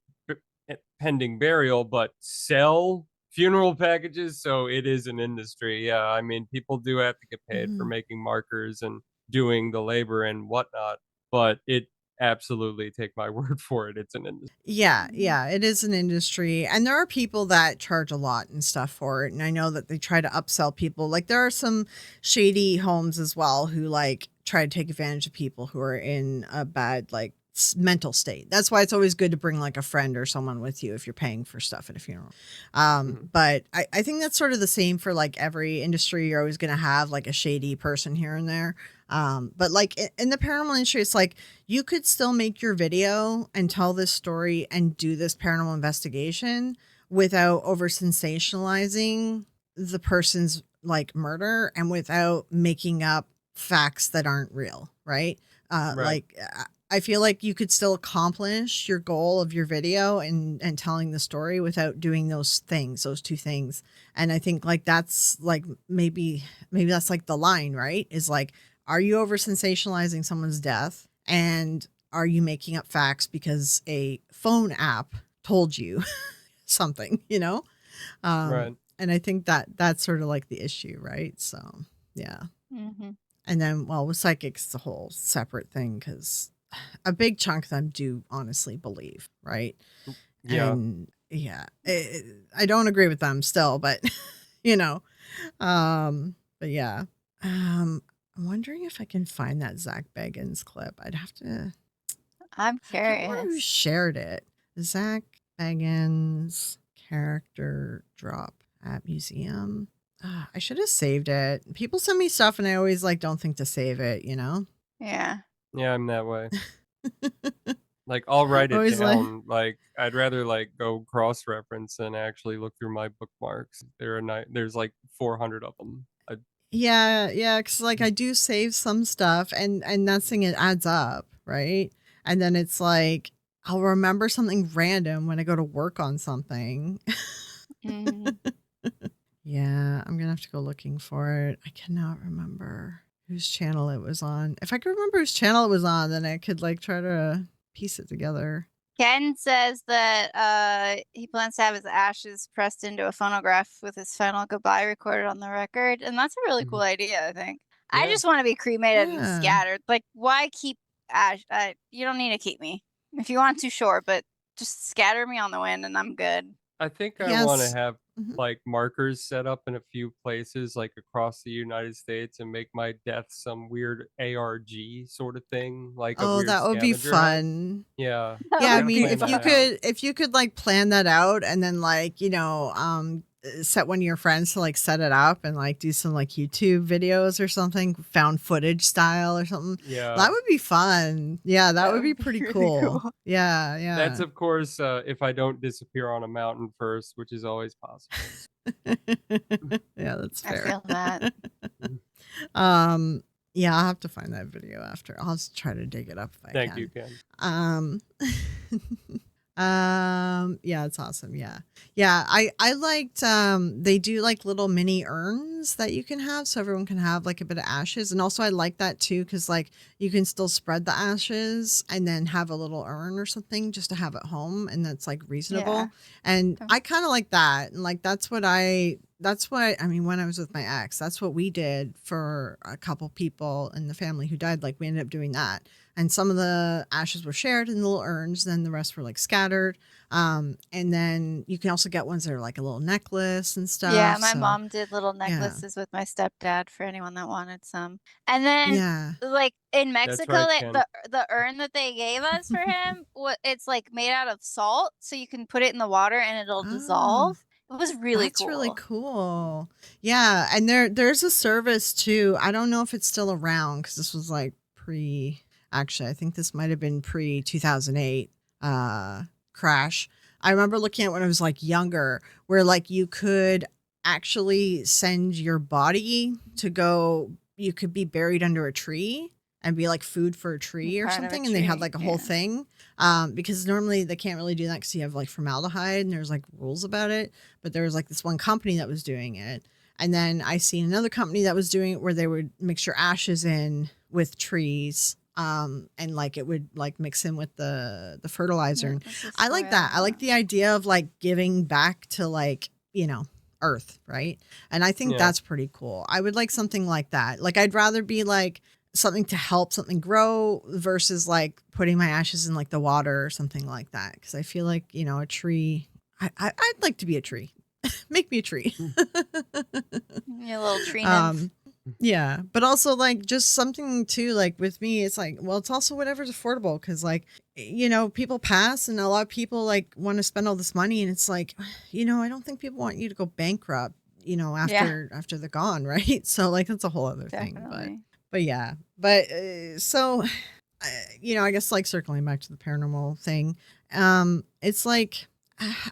pending burial, but sell funeral packages. So it is an industry. Yeah, I mean, people do have to get paid for Mhm. making markers and doing the labor and whatnot, but it absolutely, take my word for it, it's an industry. Yeah, Mhm. yeah, it is an industry. And there are people that charge a lot and stuff for it. And I know that they try to upsell people. Like there are some shady homes as well who like try to take advantage of people who are in a bad like mental state. That's why it's always good to bring like a friend or someone with you if you're paying for stuff at a funeral. Mhm. But I think that's sort of the same for like every industry. You're always going to have like a shady person here and there. But like in the paranormal industry, it's like you could still make your video and tell this story and do this paranormal investigation without over sensationalizing the person's like murder and without making up facts that aren't real, right? Right. I feel like you could still accomplish your goal of your video and telling the story without doing those things, those two things. And I think like that's like maybe that's like the line, right? Is like, are you over sensationalizing someone's death? And are you making up facts because a phone app told you something, Right. And I think that that's sort of like the issue, right? So, yeah. Mhm. And then, well, with psychics, it's a whole separate thing because a big chunk of them do honestly believe, right? Yeah. And yeah, I don't agree with them still, but you know, but yeah, I'm wondering if I can find that Zach Bagans clip. I'd have to. I'm I can't remember who curious. shared it. Zach Bagans character drop. at museum. I should have saved it. People send me stuff and I always like don't think to save it, you know? Yeah. Yeah, I'm that way. Like, I'll write it Always like, down. Like, I'd rather like go cross-reference than actually look through my bookmarks. There's like 400 of them. yeah, because like I do save some stuff and that thing it adds up, right? And then it's like I'll remember something random when I go to work on something. Mhm. Yeah, I'm gonna have to go looking for it. I cannot remember whose channel it was on. If I could remember whose channel it was on, then I could like try to piece it together. Ken says that he plans to have his ashes pressed into a phonograph with his final goodbye recorded on the record, and that's a really cool idea, I think. I Yeah. just want to be cremated and Yeah. scattered. Like, why keep ash? You don't need to keep me. If you want to, sure, but just scatter me on the wind and I'm good. I think I want to Yes. have Mhm. like markers set up in a few places, like across the United States, and make my death some weird ARG sort of thing, like a Oh, weird that would be scavenger hunt. fun. Yeah, That Yeah, I I would gotta mean, be plan that out. if you could like plan that out and then like, set one of your friends to like set it up and like do some like YouTube videos or something, found footage style or something. Yeah, That would be fun. Yeah, that would be pretty really cool. Yeah, that's yeah. of course if I don't disappear on a mountain first, which is always possible. Yeah, that's I fair. feel that. Um, yeah, I'll have to find that video after. I'll just try to dig it up if I Thank can. you, Ken. Um, yeah, it's awesome. Yeah. Yeah. I liked, they do like little mini urns that you can have. So everyone can have like a bit of ashes. And also I like that too. Cause like you can still spread the ashes and then have a little urn or something just to have at home. And that's like reasonable. Yeah. And Okay. I kind of like that. And like, that's what I mean, when I was with my ex, that's what we did for a couple people in the family who died. Like we ended up doing that. And some of the ashes were shared in little urns, then the rest were like scattered. And then you can also get ones that are like a little necklace and stuff. Yeah, my So mom did little yeah, necklaces with my stepdad for anyone that wanted some. And then yeah. like in That's Mexico, right, that Ken. the urn that they gave us for him, it's like made out of salt, so you can put it in the water and it'll Oh, dissolve. It was really that's really cool. cool. Yeah, and there's a service too. I don't know if it's still around because this was like actually, I think this might have been pre 2008 crash. I remember looking at when I was like younger, where like you could actually send your body to go. You could be buried under a tree and be like food for a tree or Part of a something, and they had tree, like a whole yeah. thing. Because normally they can't really do that because you have like formaldehyde and there's like rules about it. But there was like this one company that was doing it. And then I seen another company that was doing it where they would mix your ashes in with trees. And like it would like mix in with the fertilizer. Yeah, And that's the I like story that. I like have. the idea of like giving back to like, earth, right? And I think Yeah. that's pretty cool. I would like something like that. Like I'd rather be like something to help something grow versus like putting my ashes in like the water or something like that. Cause I feel like, a tree, I'd like to be a tree. Make me a tree. Your little tree nymph. Yeah, but also like just something too, like with me, it's like, well, it's also whatever's affordable because like, people pass and a lot of people like want to spend all this money and it's like, I don't think people want you to go bankrupt, Yeah, after they're gone, right? So like that's a whole other thing, definitely. but yeah, but so, I guess like circling back to the paranormal thing, it's like,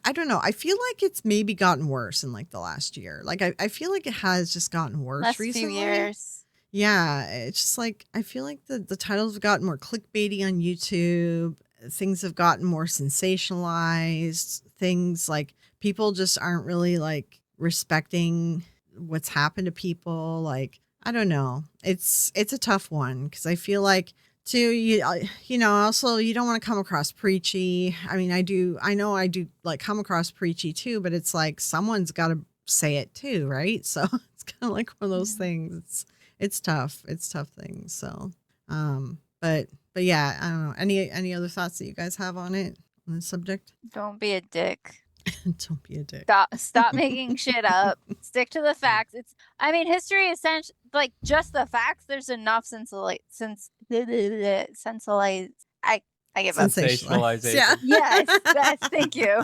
I don't know. I feel like it's maybe gotten worse in like the last year. Like I feel like it has just gotten worse Last few recently. years. Yeah, it's just like I feel like the titles have gotten more clickbaity on YouTube. Things have gotten more sensationalized. Things like people just aren't really like respecting what's happened to people. Like I don't know. It's a tough one because I feel like too also you don't want to come across preachy. I mean I know I do like come across preachy too, but it's like someone's got to say it too, right? So it's kind of like one of those Yeah. things. It's tough. It's tough things. So, but yeah, I don't know. Any other thoughts that you guys have on it on this subject? Don't be a dick. Don't be a dick. Stop making shit up. Stick to the facts. I mean, history is like just the facts. There's enough sensationalize. I give up. Sensationalized. Sensationalization. Yeah. Yes, thank you.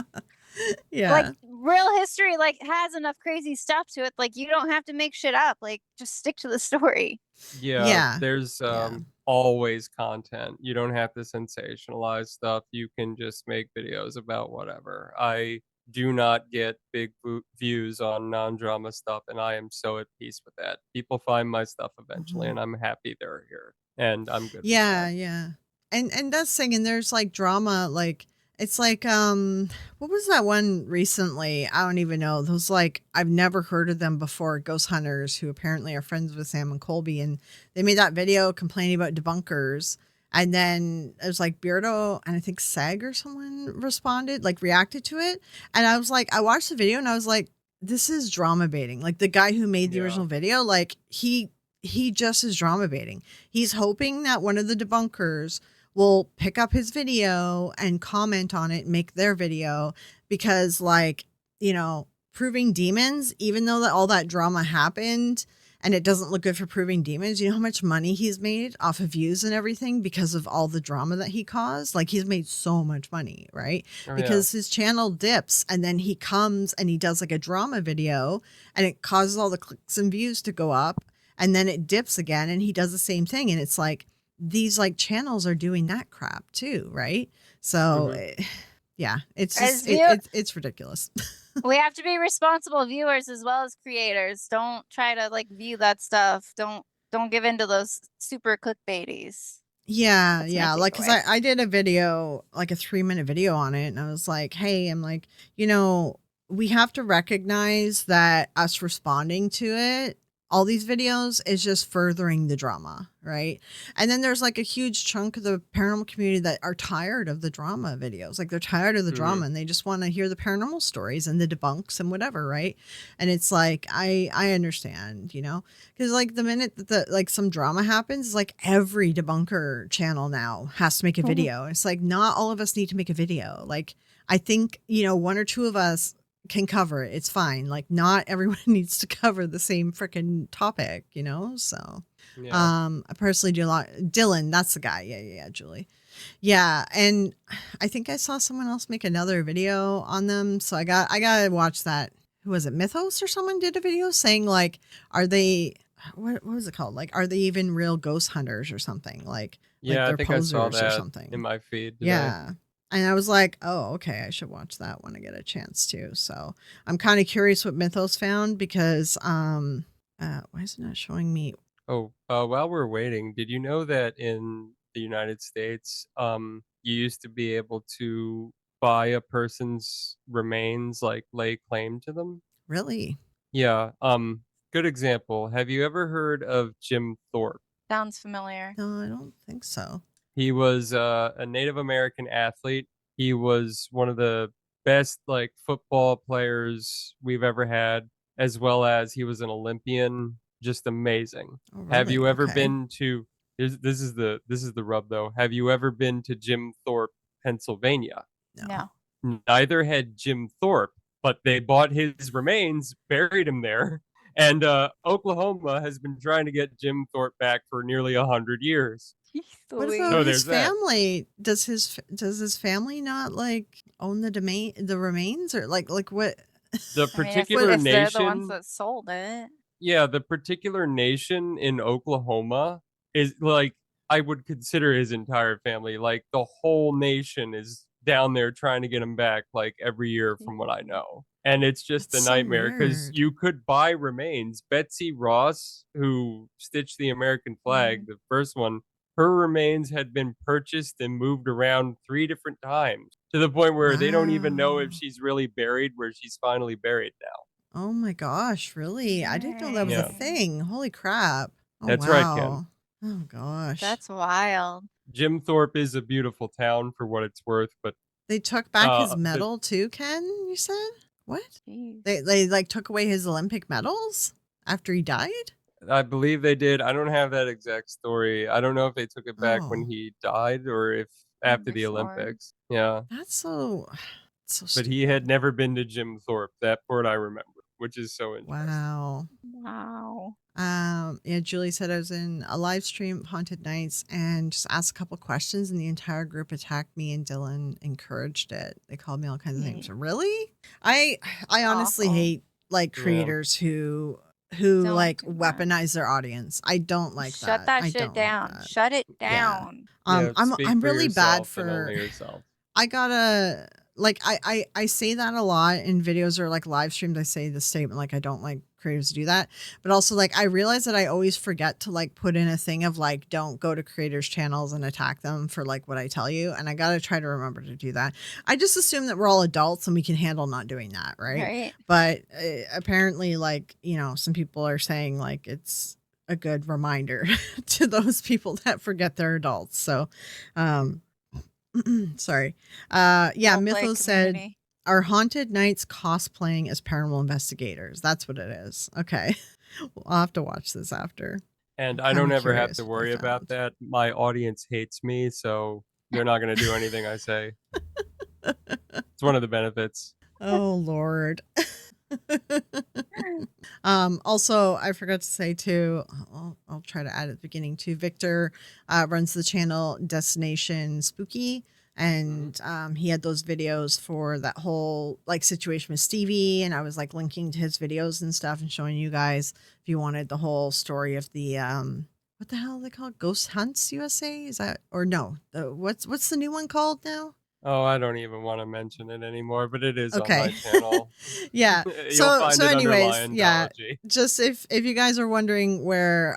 Yeah. Like real history like has enough crazy stuff to it. Like you don't have to make shit up. Like just stick to the story. Yeah, Yeah. there's Yeah. always content. You don't have to sensationalize stuff. You can just make videos about whatever. I do not get big views on non-drama stuff, and I am so at peace with that. People find my stuff eventually, Mhm. and I'm happy they're here, and I'm good with Yeah, that. yeah. And that's the thing, and there's like drama, like it's like what was that one recently? I don't even know. Those like I've never heard of them before, ghost hunters who apparently are friends with Sam and Colby, and they made that video complaining about debunkers. And then it was like Beardo and I think Seg or someone responded, like reacted to it. And I was like, I watched the video and I was like, this is drama baiting. Like the guy who made the Yeah. original video, like he just is drama baiting. He's hoping that one of the debunkers will pick up his video and comment on it, make their video, because like, proving demons, even though that all that drama happened and it doesn't look good for proving demons, you know how much money he's made off of views and everything because of all the drama that he caused? Like he's made so much money, right? Oh, yeah. Because his channel dips and then he comes and he does like a drama video and it causes all the clicks and views to go up, and then it dips again and he does the same thing, and it's like these like channels are doing that crap too, right? So yeah, it's As just view- it's ridiculous. We have to be responsible viewers as well as creators. Don't try to like view that stuff. Don't give into those super clickbaities. Yeah, That's my yeah. Like, cause takeaway. I did a video, like a 3-minute video on it, and I was like, hey, I'm like, we have to recognize that us responding to it, all these videos, is just furthering the drama, right? And then there's like a huge chunk of the paranormal community that are tired of the drama videos. Like they're tired of the drama and they just want to hear the paranormal stories and the debunks and whatever, right? And it's like I understand, because like the minute that like some drama happens, like every debunker channel now has to make a video. It's like not all of us need to make a video. Like I think one or two of us can cover it. It's fine. Like not everyone needs to cover the same freaking topic, so Yeah. I personally do a lot. Dylan, that's the guy. Yeah, Julie. Yeah, and I think I saw someone else make another video on them, so I gotta watch that. Who was it? Mythos or someone did a video saying like, are they what was it called? Like, are they even real ghost hunters or something? Like Yeah, I they're think I saw posers or that something. in my feed today. Yeah. And I was like, oh, okay, I should watch that when I get a chance to. So I'm kind of curious what Mythos found because why is it not showing me? Oh, while we're waiting, did you know that in the United States, you used to be able to buy a person's remains, like lay claim to them? Really? Yeah. Good example. Have you ever heard of Jim Thorpe? Sounds familiar. No, I don't think so. He was a Native American athlete. He was one of the best like football players we've ever had, as well as he was an Olympian. Just amazing. Oh, Have really? you ever Okay. been to? This is the rub though. Have you ever been to Jim Thorpe, Pennsylvania? No. Neither had Jim Thorpe, but they bought his remains, buried him there, and Oklahoma has been trying to get Jim Thorpe back for nearly 100 years. What Sweet. about Oh, his there's that. family? Does his family not like own the remains, or like what? The I mean, particular if they're the ones nation, that sold it. yeah, the particular nation in Oklahoma is like I would consider his entire family. Like the whole nation is down there trying to get him back, like every year, from what I know. And it's just That's a so nightmare because weird. you could buy remains. Betsy Ross, who stitched the American flag, the first one, her remains had been purchased and moved around 3 different times to the point where they don't even know if Wow. she's really buried where she's finally buried now. Oh my gosh, really? I didn't know that was a Yeah. thing. Holy crap. Oh That's right, Ken. wow. Oh gosh. That's wild. Jim Thorpe is a beautiful town for what it's worth, but They took back his the medal too, Ken, you said? What? Jeez. They like took away his Olympic medals after he died? I believe they did. I don't have that exact story. I don't know if they took it back when Oh, he died or if after the Before. Olympics. Yeah. that's so But stupid. he had never been to Jim Thorpe. That part I remember. which is so interesting. Wow. Wow. Yeah, Julie said I was in a live stream of Haunted Nights and just asked a couple questions, and the entire group attacked me, and Dylan encouraged it. They called me all kinds of names. Really? I honestly Awful. hate like Yeah. creators who Don't like do that. weaponize their audience. I don't like Shut that. that I shit don't down. like that. Shut it Yeah. down. Yeah, speak I'm for really bad yourself and only for yourself. I gotta like I say that a lot in videos or like live streams. I say the statement like I don't like creators to do that, but also like I realize that I always forget to like put in a thing of like don't go to creators' channels and attack them for like what I tell you, and I gotta try to remember to do that. I just assume that we're all adults and we can handle not doing that, right? Right. But apparently, like some people are saying like it's a good reminder to those people that forget they're adults. So, sorry. Yeah, Role play Mythos said, community. "Are Haunted Nights cosplaying as paranormal investigators?" That's what it is. Okay. I'll have to watch this after. And I'm I don't kinda ever have curious to what they worry about found. that. My audience hates me, so they're not going to do anything I say. It's one of the benefits. Oh, Lord. Also, I forgot to say too, I'll try to add at the beginning too. Victor runs the channel Destination Spooky, and he had those videos for that whole like situation with Stevie, and I was like linking to his videos and stuff and showing you guys if you wanted the whole story of the what the hell are they called? Ghost Hunts USA? Is that or no? What's the new one called now? Oh, I don't even want to mention it anymore, but it is on Okay. my channel. Yeah. You'll find So it under anyways, yeah. Lyondology. Just if you guys are wondering where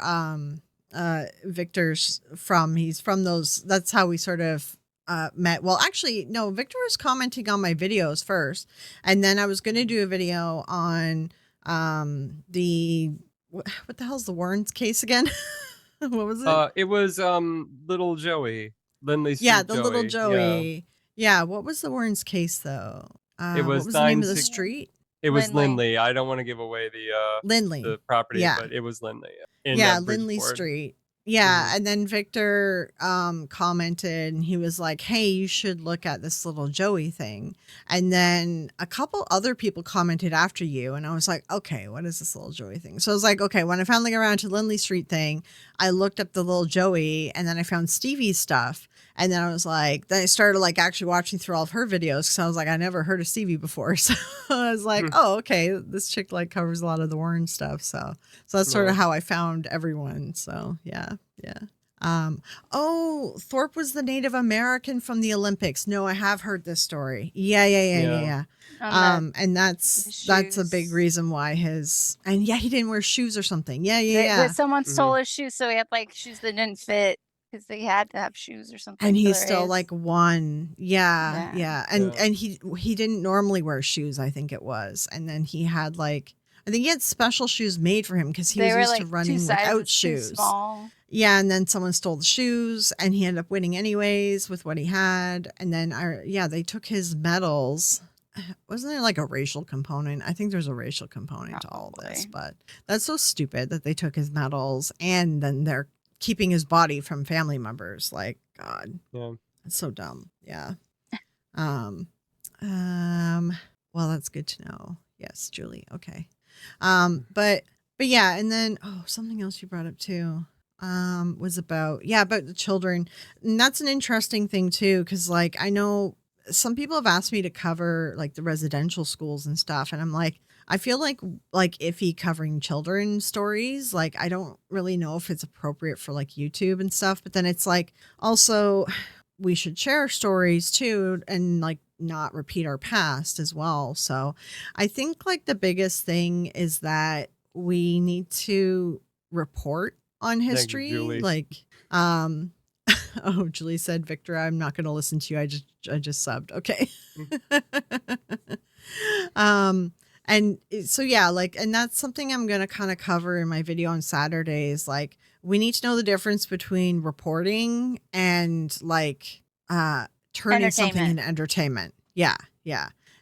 Victor's from, he's from those that's how we sort of met. Well, actually, no, Victor was commenting on my videos first, and then I was going to do a video on the what the hell's the Warrens case again? What was it? It was little Joey, Lindley Street Yeah, the Joey. little Yeah. Joey. Yeah, what was the Warrens case though? It What was was the name of the 96 street? It was Lindley. Lindley. I don't want to give away Lindley. the property, Yeah. but it was Lindley in Yeah, Lindley Bridgeport. Street. Yeah, and then Victor commented and he was like, "Hey, you should look at this little Joey thing." And then a couple other people commented after you, and I was like, "Okay, what is this little Joey thing?" So I was like, "Okay." When I finally got around to Lindley Street thing, I looked up the little Joey, and then I found Stevie's stuff. And then I was like, then I started like actually watching through all of her videos because I was like, I never heard of Stevie before. So I was like, oh, okay, this chick like covers a lot of the Warren stuff. So that's sort of how I found everyone. So yeah. Oh, Thorpe was the Native American from the Olympics. No, I have heard this story. Yeah. And that's a big shoes. reason why and he didn't wear shoes or something. Yeah. Someone stole his shoes, so he had like shoes that didn't fit because they had to have shoes or something. And for he the still race. like won. Yeah. And Yeah. he didn't normally wear shoes, I think it was. And then he had like I think he had special shoes made for him because he They was were used like to 2 running sizes without too shoes. small. Yeah, and then someone stole the shoes and he ended up winning anyways with what he had. And then they took his medals. Wasn't there like a racial component? I think there's a racial component to all this, but that's so stupid that they took his medals and then they're keeping his body from family members. Like, God. Yeah. That's so dumb. Yeah. Well, that's good to know. Yes, Julie. Okay. But yeah, and then something else you brought up too. Was about the children. And that's an interesting thing too, because like I know some people have asked me to cover like the residential schools and stuff, and I'm like, I feel like iffy covering children stories. Like I don't really know if it's appropriate for like YouTube and stuff, but then it's like also we should share stories too and like not repeat our past as well. So I think like the biggest thing is that we need to report on history. Julie. Like Julie said, Victor, I'm not going to listen to you. I just subbed. Okay. And so yeah, like, and that's something I'm going to kind of cover in my video on Saturdays. Like we need to know the difference between reporting and like turning something into entertainment. Yeah.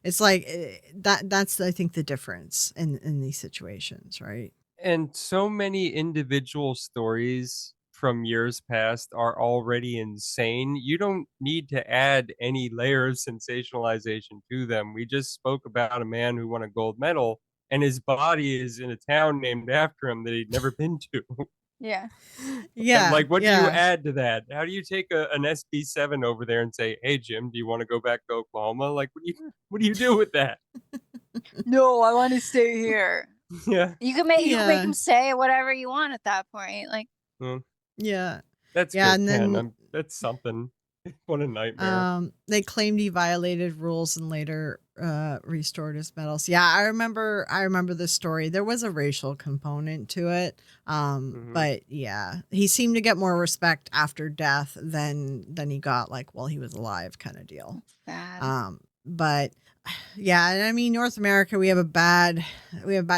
It's like that's I think the difference in these situations, right? And so many individual stories from years past are already insane. You don't need to add any layer of sensationalization to them. We just spoke about a man who won a gold medal and his body is in a town named after him that he'd never been to. Yeah. And Yeah. like, what do you Yeah. add to that? How do you take an SB7 over there and say, "Hey, Jim, do you want to go back to Oklahoma?" Like, what do you do with that? No, I want to stay here. Yeah. You can make Yeah. him say whatever you want at that point. Like, Well, Yeah. that's Yeah. good, And man. then That's something. What a nightmare. they claimed he violated rules and later restored his medals. Yeah, I remember this story. There was a racial component to it. But yeah, he seemed to get more respect after death than he got like while he was alive kind of deal. bad. But yeah, and I mean North America, we have a bad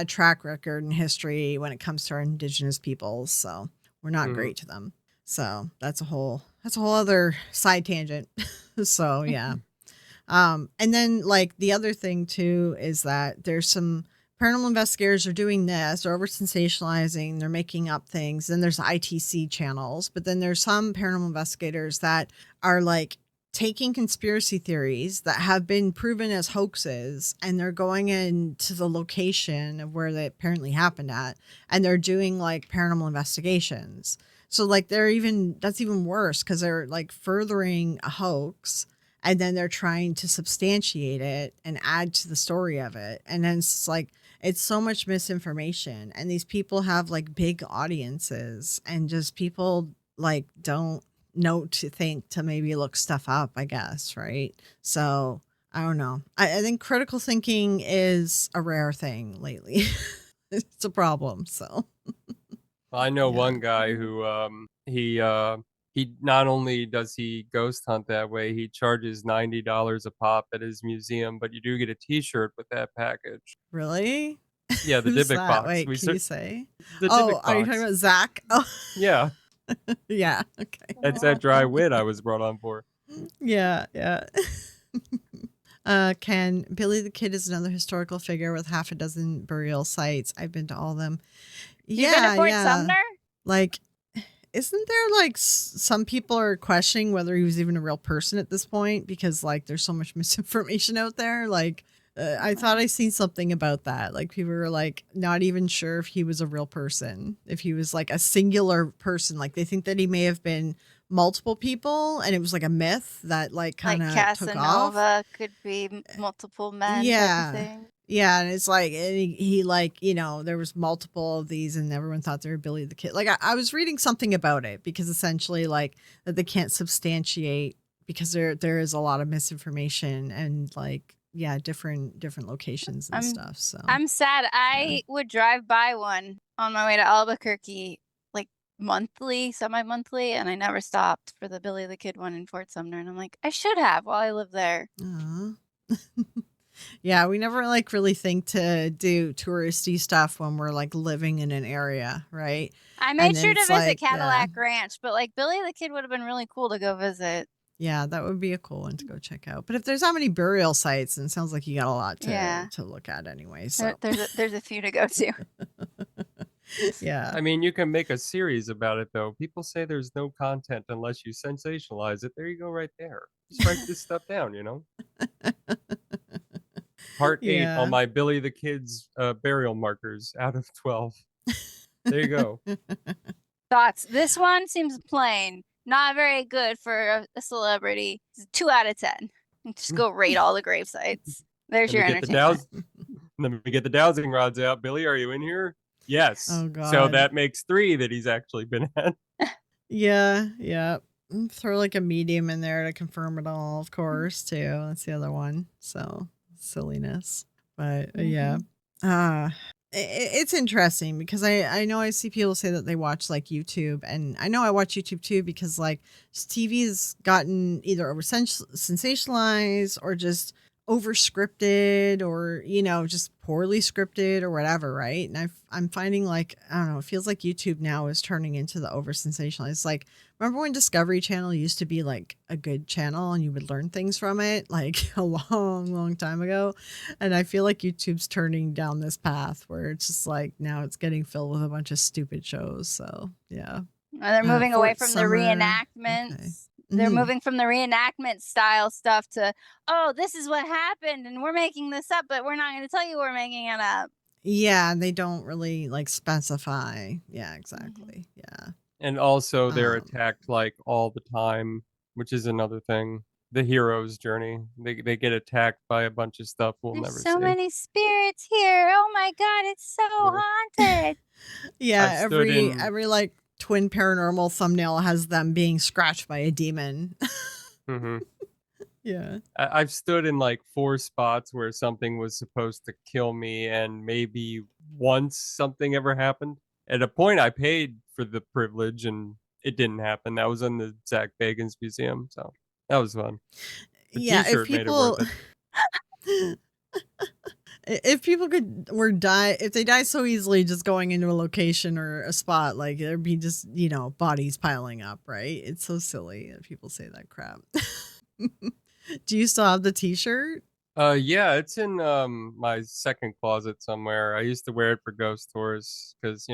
track record in history when it comes to our indigenous peoples, so we're not great to them. So that's a whole other side tangent. So yeah. And then like the other thing too is that there's some paranormal investigators are doing this, they're over sensationalizing, they're making up things. Then there's ITC channels, but then there's some paranormal investigators that are like taking conspiracy theories that have been proven as hoaxes and they're going into the location of where they apparently happened at, and they're doing like paranormal investigations. So like that's even worse because they're like furthering a hoax and then they're trying to substantiate it and add to the story of it. And then it's like, it's so much misinformation. And these people have like big audiences and just people like don't know to think to maybe look stuff up, I guess. Right. So I don't know. I think critical thinking is a rare thing lately. It's a problem. So. I know Yeah. one guy who he not only does he ghost hunt that way, he charges $90 a pop at his museum, but you do get a T-shirt with that package. Really? Yeah, the Who's Dybbuk that? box. Wait, can you say? The Oh, Dybbuk are you talking box. about Zach? Oh, Yeah, yeah. Okay. that's that dry wit I was brought on for. Yeah, yeah. Ken, Billy the Kid is another historical figure with half a dozen burial sites. I've been to all of them. You've been to Fort Sumner? Like, isn't there like some people are questioning whether he was even a real person at this point because like there's so much misinformation out there. Like, I thought I seen something about that. Like people were like not even sure if he was a real person, if he was like a singular person. Like they think that he may have been multiple people and it was like a myth that like kind of Like took off. Casanova could be multiple men type of thing. Yeah, and it's like and he like, you know, there was multiple of these and everyone thought they were Billy the Kid. Like I was reading something about it because essentially like that they can't substantiate because there is a lot of misinformation and like different locations and stuff. So I'm sad. I would drive by one on my way to Albuquerque like monthly, semi-monthly, and I never stopped for the Billy the Kid one in Fort Sumner. And I'm like, I should have while I lived there. Yeah, we never like really think to do touristy stuff when we're like living in an area, right? I made sure to visit like, Cadillac Ranch, but like Billy the Kid would have been really cool to go visit. Yeah, that would be a cool one to go check out. But if there's that many burial sites, and it sounds like you got a lot to look at anyway. So there's a few to go to. Yeah. I mean, you can make a series about it though. People say there's no content unless you sensationalize it. There you go, right there. Just write this stuff down, you know. Part 8 on my Billy the Kid's burial markers out of 12. There you go. Thoughts. This one seems plain. Not very good for a celebrity. It's a 2 out of 10. Just go rate all the grave sites. There's your entertainment. Let me get the dowsing rods out. Billy, are you in here? Yes. Oh, God. So that makes 3 that he's actually been at. Yeah. Throw like a medium in there to confirm it all, of course, too. That's the other one. So silliness. But yeah. It's interesting because I know I see people say that they watch like YouTube, and I know I watch YouTube too because like TV has gotten either over sensationalized or just over scripted or, you know, just poorly scripted or whatever. Right. And I'm finding like, I don't know, it feels like YouTube now is turning into the over sensationalized. Like, remember when Discovery Channel used to be like a good channel and you would learn things from it like a long time ago? And I feel like YouTube's turning down this path where it's just like now it's getting filled with a bunch of stupid shows. So yeah. And they're moving away from the reenactments. Okay. They're moving from the reenactment style stuff to, oh, this is what happened and we're making this up, but we're not going to tell you we're making it up. Yeah, they don't really like specify. Yeah, Mhm. exactly. Yeah. And also they're Um, attacked like all the time, which is another thing. The hero's journey. They get attacked by a bunch of stuff we'll There's never so see. many spirits here. Oh my god, it's so Yeah. haunted. yeah, I've stood every in every like twin paranormal thumbnail has them being scratched by a demon. mhm. Yeah. I've stood in like 4 spots where something was supposed to kill me, and maybe once something ever happened. At a point, I paid for the privilege, and it didn't happen. That was in the Zach Bagans Museum, so that was fun. The Yeah, if T-shirt made it worth people it. if people if they die so easily just going into a location or a spot, like there'd be just, bodies piling up, right? It's so silly that people say that crap. Do you still have the t-shirt? Yeah, it's in my second closet somewhere. I used to wear it for ghost tours because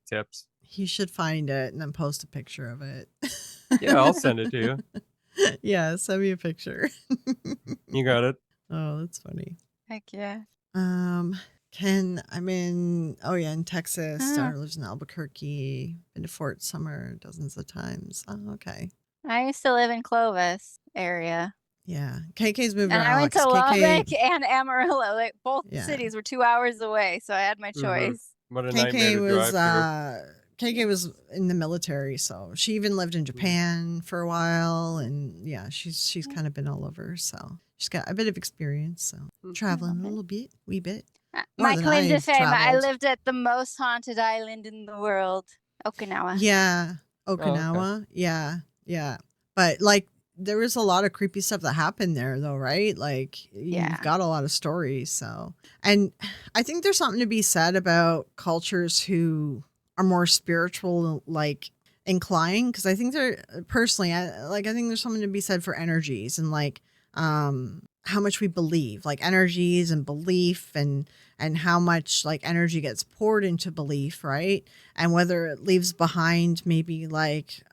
tips. You should find it and then post a picture of it. Yeah, I'll send it to you. Yeah, send me a picture. You got it. Oh, that's funny. Heck yeah. I'm in Texas. Oh, Daughter lives in Albuquerque. Been to Fort Summer dozens of times. Oh, okay. I used to live in Clovis area. Yeah. KK's moved And I around went because to Lubbock KK, and Amarillo. Like both yeah. cities were 2 hours away, so I had my Mhm. choice. What a nightmare KK to was drive through. KK was in the military, so she even lived in Japan for a while, and yeah, she's kind of been all over, so she's got a bit of experience, so traveling a little bit, wee bit. More My than claim to I've fame, I traveled. lived at the most haunted island in the world, Okinawa. Yeah, Oh, okay. Okinawa. Yeah, yeah. But like, there was a lot of creepy stuff that happened there, though, right? Like, Yeah. you've got a lot of stories. So, and I think there's something to be said about cultures who are more spiritual, like inclined, because I think they're personally, I think there's something to be said for energies and like, how much we believe, like energies and belief and how much like energy gets poured into belief, right? And whether it leaves behind maybe like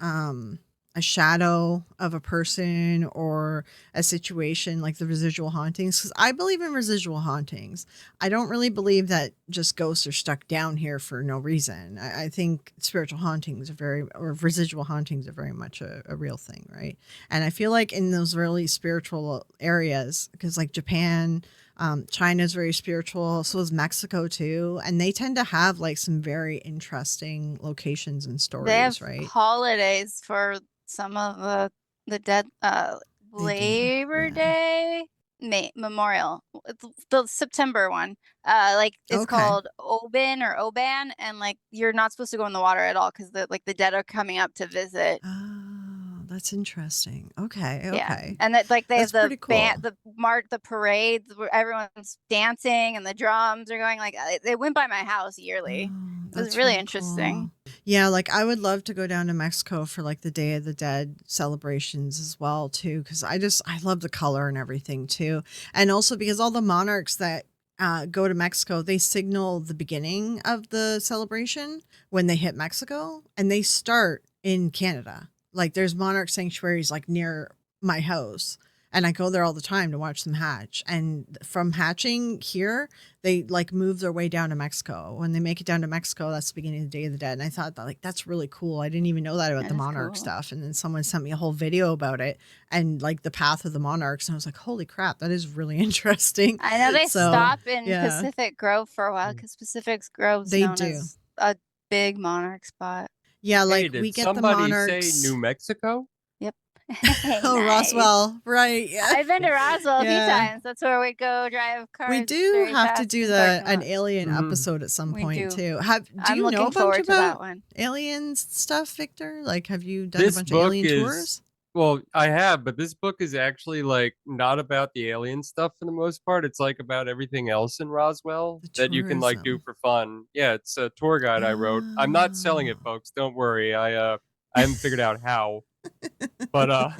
a shadow of a person or a situation, like the residual hauntings, because I believe in residual hauntings. I don't really believe that just ghosts are stuck down here for no reason. I think spiritual hauntings or residual hauntings are very much a real thing, right? And I feel like in those really spiritual areas, because like Japan, China's very spiritual, so is Mexico too, and they tend to have like some very interesting locations and They have stories, right? holidays for some of the dead. They do, Labor yeah. Day Memorial, the September one. Like it's Okay. called Oban or Oban, and like you're not supposed to go in the water at all because the dead are coming up to visit. Oh, that's interesting. Okay, Yeah, okay. and that like they That's have pretty the cool. band, the parades where everyone's dancing and the drums are going. Like they went by my house yearly. Oh, It was that's really really interesting. cool. Yeah, like I would love to go down to Mexico for like the Day of the Dead celebrations as well too, because I love the color and everything too, and also because all the monarchs that go to Mexico, they signal the beginning of the celebration when they hit Mexico, and they start in Canada. Like there's monarch sanctuaries like near my house, and I go there all the time to watch them hatch. And from hatching here, they like move their way down to Mexico. When they make it down to Mexico, that's the beginning of the Day of the Dead. And I thought that like that's really cool. I didn't even know that about That the is monarch cool. stuff. And then someone sent me a whole video about it and like the path of the monarchs. And I was like, holy crap, that is really interesting. I know they So, stop in yeah. Pacific Grove for a while because Pacific Grove's They known do. as a big monarch spot. Yeah, Hey, like did we get the somebody say monarchs. New Mexico? Yep. Oh, Nice. Roswell, right? Yeah. I've been to Roswell a few Yeah. times. That's where we go drive cars. We do very have to fast do in parking an lots. alien Mhm. episode at some We point do. too. Do I'm you know looking a bunch forward to that about one. aliens stuff, Victor? Like, have you done a This bunch of book alien is tours? well, I have, but this book is actually like not about the alien stuff for the most part. It's like about everything else in Roswell The that you can like do tourism. for fun. Yeah, it's a tour guide I wrote. I'm not selling it, Oh. folks. Don't worry. I haven't figured out how, but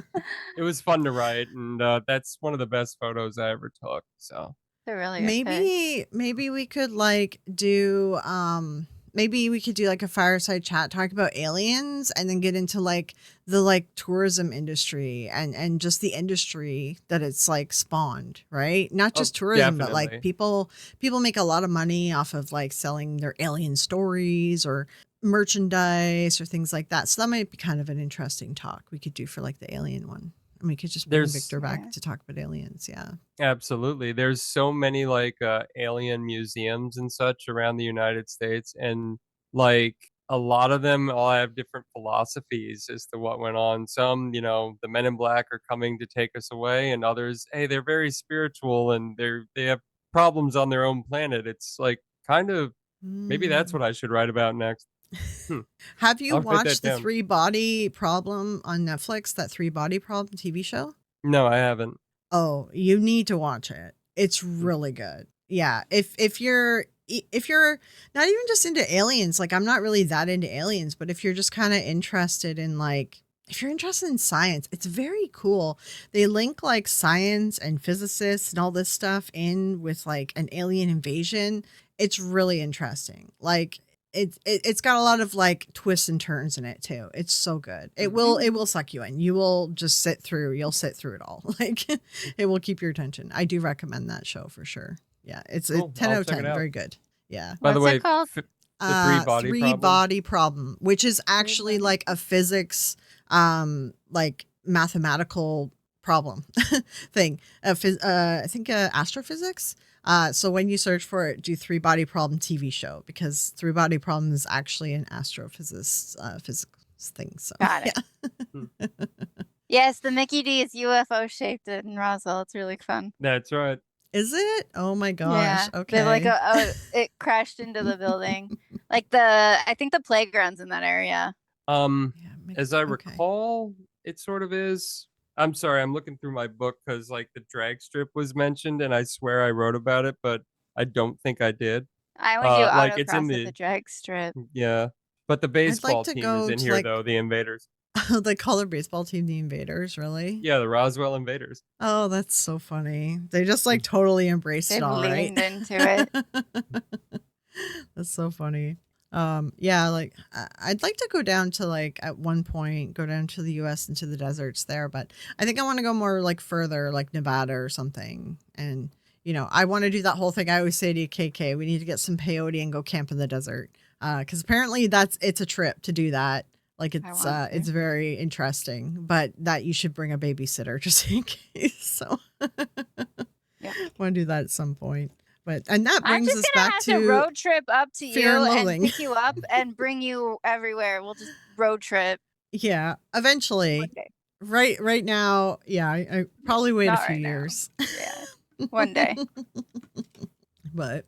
it was fun to write, and that's one of the best photos I ever took. So They're really good pick. Maybe we could like do maybe we could do like a fireside chat, talk about aliens, and then get into like the like tourism industry and just the industry that it's like spawned, right? Not Oh, just tourism, but like definitely. people make a lot of money off of like selling their alien stories or merchandise or things like that. So that might be kind of an interesting talk we could do for like the alien one. And we could just bring There's Victor Yeah. back to talk about aliens. Yeah. Absolutely. There's so many like alien museums and such around the United States, and like a lot of them all have different philosophies as to what went on. Some, the men in black are coming to take us away, and others, hey, they're very spiritual and they have problems on their own planet. It's like kind of maybe that's Mm. what I should write about next. Hmm. Have you I'll write that watched the down. 3 Body Problem on Netflix? That 3 Body Problem TV show? No, I haven't. Oh, you need to watch it. It's Hmm. really good. Yeah, if you're not even just into aliens, like I'm not really that into aliens, but if you're just kind of interested in like if you're interested in science, it's very cool. They link like science and physicists and all this stuff in with like an alien invasion. It's really interesting. Like it's got a lot of like twists and turns in it too. It's so good. It will suck you in. You'll sit through it all. Like it will keep your attention. I do recommend that show for sure. Yeah, it's a Cool. 10 I'll out of check it 10. out. Very good. Yeah. By the What's way, it called? the 3 body Three problem. body problem, which is actually Body. like a physics like mathematical problem thing. I think astrophysics. So when you search for it, do 3 Body Problem TV show, because 3 Body Problem is actually an astrophysics physics thing. So Got it. Hmm. Yes, the Mickey D is UFO shaped in Roswell. It's really fun. That's right. Is it? Oh my gosh. Yeah. Okay. They have like it crashed into the building. Like I think the playground's in that area. Yeah, As I okay. recall, it sort of is. I'm sorry, I'm looking through my book because like the drag strip was mentioned, and I swear I wrote about it, but I don't think I did. I would do Like it's in autocross at the the drag strip. yeah, but the I'd like baseball to team is go in to here like though. The Invaders. they call their baseball team the Invaders, really? Yeah, the Roswell Invaders. Oh, that's so funny. They just Hmm. like totally embraced it They've all, right? leaned into it. That's so funny. Yeah, like I'd like to go down to like at one point go down to the US into the deserts there, but I think I want to go more like further, like Nevada or something. And I want to do that whole thing I always say to KK, we need to get some peyote and go camp in the desert. Because apparently it's a trip to do that. Like it's very interesting, but that you should bring a babysitter just in case. So Yep. want to do that at some point. And that I'm brings just us gonna back have to to road trip up to you Fear and and Loathing. pick you up and bring you everywhere. We'll just road trip Yeah, eventually. one day. Right now, yeah, I probably wait a Not few right now. years. Yeah, one day. But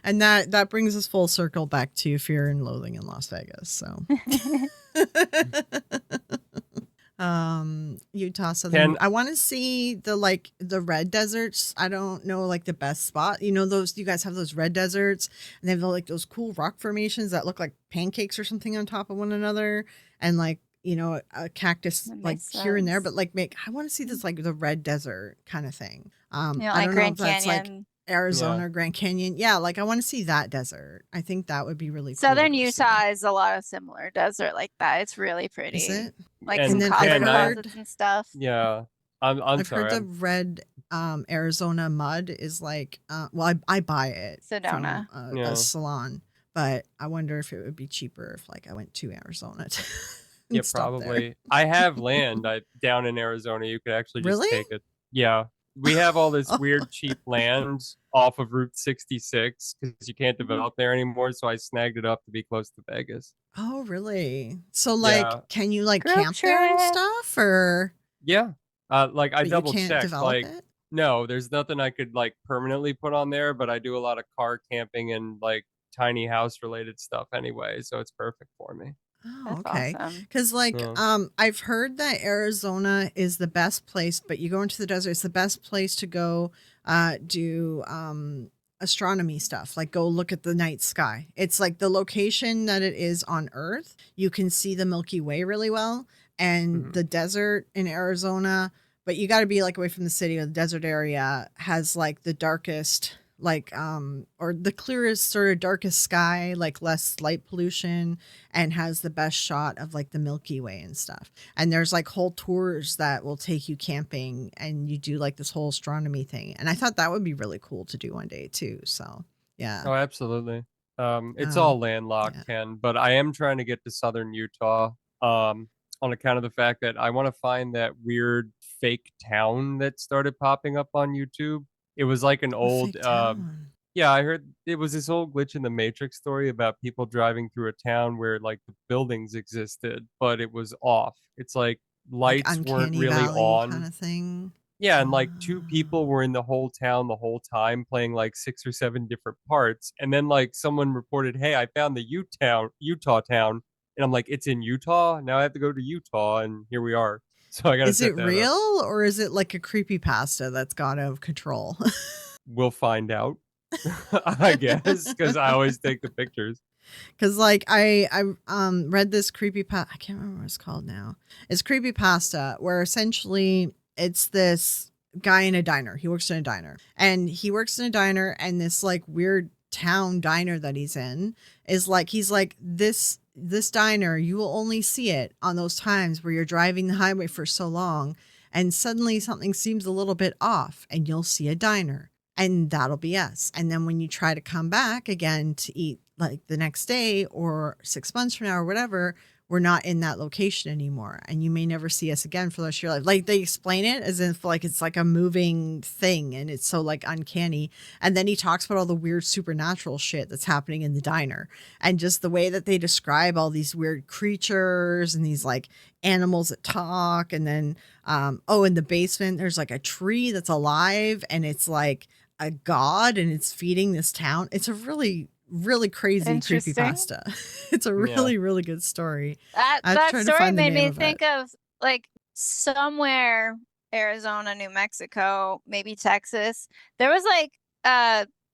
and that brings us full circle back to Fear and Loathing in Las Vegas. So Utah Southern. I want to see the red deserts. I don't know like the best spot. Those you guys have those red deserts and they have like those cool rock formations that look like pancakes or something on top of one another, and like a cactus That like makes here and there, sense. but like I want to see this like the red desert kind of thing. I like don't know Grand if that's like Canyon. Arizona or Grand Canyon. Yeah, like I want to see that desert. I think that would be really cool. Southern to go see. Utah is a lot of similar desert like that. It's really pretty. Is it? Like And some then copper I've heard- deposits and stuff. Yeah, I'm I've sorry. heard the red Arizona mud is like well I buy it Sedona. from Yeah. a salon, but I wonder if it would be cheaper if like I went to Arizona to Yeah, stop there. probably. I have land down in Arizona. You could actually just Really? take it. Yeah. We have all this weird cheap land off of Route 66 because you can't develop there anymore. So I snagged it up to be close to Vegas. Oh, really? So like Yeah. can you like Group camp there and trip. stuff, or Yeah. Like I but double you can't checked. develop Like, it? no, there's nothing I could like permanently put on there, but I do a lot of car camping and like tiny house related stuff anyway. So it's perfect for me. Oh, That's okay. awesome. Because like Yeah. I've heard that Arizona is the best place, but you go into the desert, it's the best place to go do astronomy stuff, like go look at the night sky. It's like the location that it is on Earth, you can see the Milky Way really well, and Mhm. the desert in Arizona, but you got to be like away from the city, or the desert area has like the darkest like or the clearest sort of darkest sky, like less light pollution, and has the best shot of like the Milky Way and stuff. And there's like whole tours that will take you camping and you do like this whole astronomy thing. And I thought that would be really cool to do one day too. So yeah. Oh, absolutely. It's Um all landlocked, yeah. Ken, but I am trying to get to southern Utah, on account of the fact that I want to find that weird fake town that started popping up on YouTube. It was like an A old, fake town. yeah, I heard it was this old glitch in the Matrix story about people driving through a town where like the buildings existed, but it was off. It's like Like lights weren't uncanny really valley kind on. of thing. Yeah, and like two people Ah. were in the whole town the whole time playing like 6 or 7 different parts. And then like someone reported, "Hey, I found the Utah town." And I'm like, "It's in Utah? Now I have to go to Utah." And here we are. So I got to Is it set that up. real or is it like a creepypasta that's got out of control? We'll find out. I guess cuz I always take the pictures. Because like I read this creepypasta. I can't remember what it's called now. It's creepypasta where essentially it's this guy in a diner. He works in a diner, and this like weird town diner that he's in is like he's like this diner. You will only see it on those times where you're driving the highway for so long, and suddenly something seems a little bit off, and you'll see a diner. And that'll be us. And then when you try to come back again to eat like the next day or 6 months from now or whatever, we're not in that location anymore. And you may never see us again for the rest of your life. Like they explain it as if like it's like a moving thing and it's so like uncanny. And then he talks about all the weird supernatural shit that's happening in the diner. And just the way that they describe all these weird creatures and these like animals that talk. And then in the basement there's like a tree that's alive and it's like a god and it's feeding this town. It's a really crazy Interesting. creepypasta. It's a Yeah. really really good story. That I'm trying to story find the made name me of think it. of like somewhere Arizona, New Mexico, maybe Texas. There was like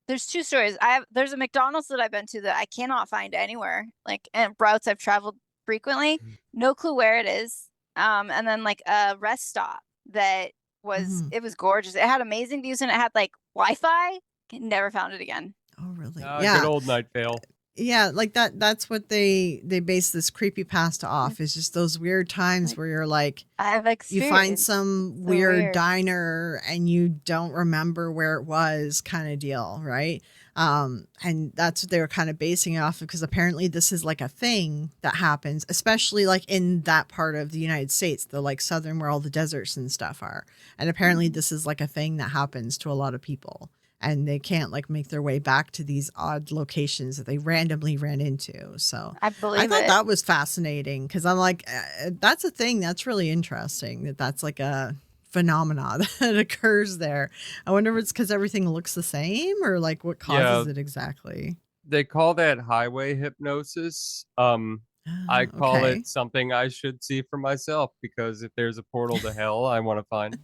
there's two stories. There's a McDonald's that I've been to that I cannot find anywhere. Like and routes I've traveled frequently. No clue where it is. And then like a rest stop that was Mhm. it was gorgeous. It had amazing views and it had like Wi-Fi. Never found it again. Oh really? Good Yeah. old night vale. Yeah, like that's what they base this creepypasta off is just those weird times Like, where you're like I've you find experienced. some So weird weird. diner and you don't remember where it was kind of deal, right? And that's what they were kind of basing it off of because apparently this is like a thing that happens, especially like in that part of the United States, the like southern where all the deserts and stuff are. And apparently this is like a thing that happens to a lot of people. And they can't like make their way back to these odd locations that they randomly ran into. So I I believe thought it. that was fascinating because I'm like, that's a thing that's really interesting that's like a phenomena that occurs there. I wonder if it's because everything looks the same or like what Yeah, causes it exactly. they call that highway hypnosis. I call Okay. it something I should see for myself because if there's a portal to hell, I want to find.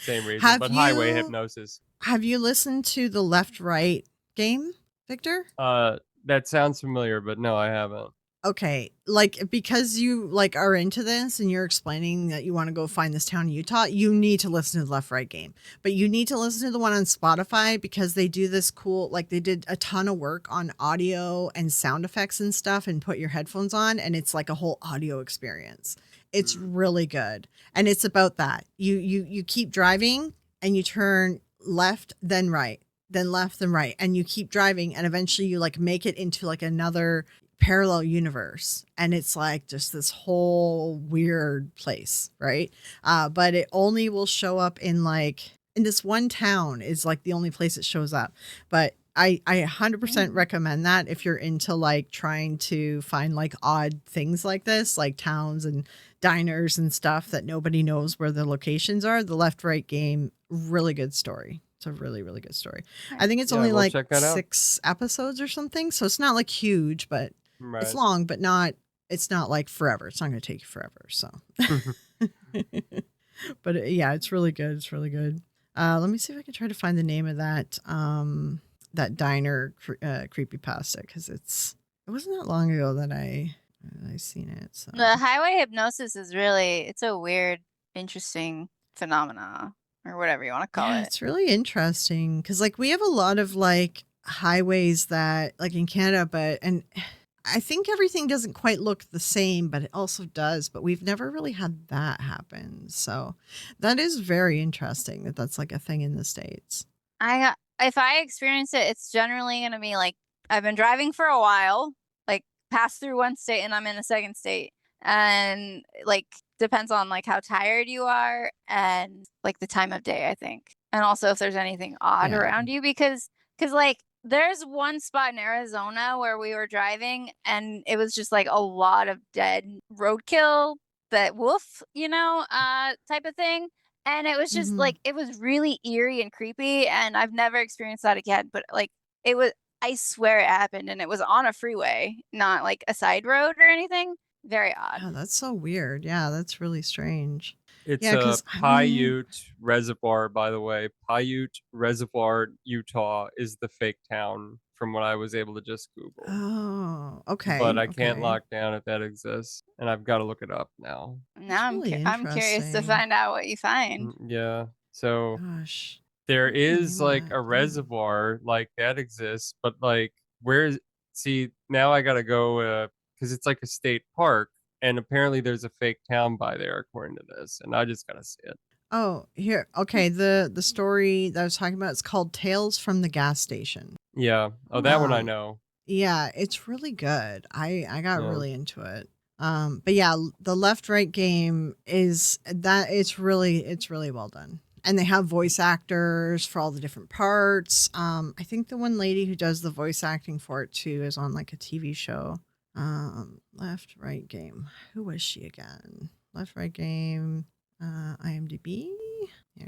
Same reason, Have but highway you hypnosis. listened to the left right game, Victor? That sounds familiar, but no, I haven't. Okay, like because you like are into this and you're explaining that you want to go find this town in Utah, you need to listen to the left right game. But you need to listen to the one on Spotify because they do this cool like they did a ton of work on audio and sound effects and stuff and put your headphones on and it's like a whole audio experience. It's really good. And it's about that. You keep driving and you turn left then right, then left then right and you keep driving and eventually you like make it into like another parallel universe and it's like just this whole weird place, right? But it only will show up in this one town is like the only place it shows up. But I 100% recommend that if you're into like trying to find like odd things like this, like towns and diners and stuff that nobody knows where the locations are. The left right game, really good story. It's a really, really good story. I think it's Yeah, only we'll like check that out. 6 episodes or something. So it's not like huge, but it's Right. long, but it's not like forever. It's not going to take you forever. So, but yeah, it's really good. It's really good. Let me see if I can try to find the name of that, that diner creepypasta because it wasn't that long ago that I seen it. So The highway hypnosis is really it's a weird, interesting phenomena, or whatever you want to call Yeah, it. it's really interesting because, like, we have a lot of like highways that, like, in Canada, and I think everything doesn't quite look the same, but it also does. But we've never really had that happen. So that is very interesting that that's like a thing in the States. If I experience it, it's generally gonna be like I've been driving for a while, like pass through one state and I'm in a second state, and like depends on like how tired you are and like the time of day, I think, and also if there's anything odd Yeah. around you because like there's one spot in Arizona where we were driving and it was just like a lot of dead roadkill, that wolf, type of thing. And it was just Hmm. like it was really eerie and creepy, and I've never experienced that again, but like it was I swear it happened and it was on a freeway, not like a side road or anything. Very odd. Yeah, that's so weird. Yeah, that's really strange. It's Yeah, a because I mean, Paiute Reservoir, by the way. Paiute Reservoir, Utah is the fake town from what I was able to just Google. oh, But okay, I can't okay. lock down if that exists, and I've got to look it up now. That's Now really I'm curious to interesting. find out what you find. Yeah. So Gosh, there what was the is name of like that a thing? reservoir like that exists, but like where's see now I gotta go because it's like a state park, and apparently there's a fake town by there according to this, and I just gotta see it. Oh, here. Okay, the story that I was talking about is called Tales from the Gas Station. Yeah. Oh, that one I Um, know. yeah, it's really good. I got Yeah. really into it. But yeah, the left right game is that it's really well done. And they have voice actors for all the different parts. I think the one lady who does the voice acting for it too is on like a TV show. Left right game. Who was she again? Left right game. IMDb. Yeah.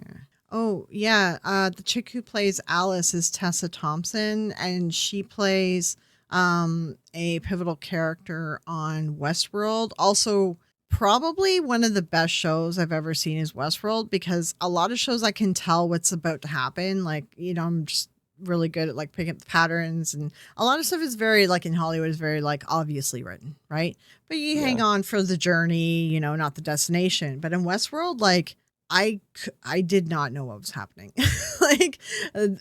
Oh yeah. The chick who plays Alice is Tessa Thompson, and she plays a pivotal character on Westworld. Also, probably one of the best shows I've ever seen is Westworld, because a lot of shows I can tell what's about to happen. Like, I'm just really good at like picking up the patterns, and a lot of stuff is very like in Hollywood is very like obviously written, right? But you hang Yeah. on for the journey, not the destination. But in Westworld, like I did not know what was happening. Like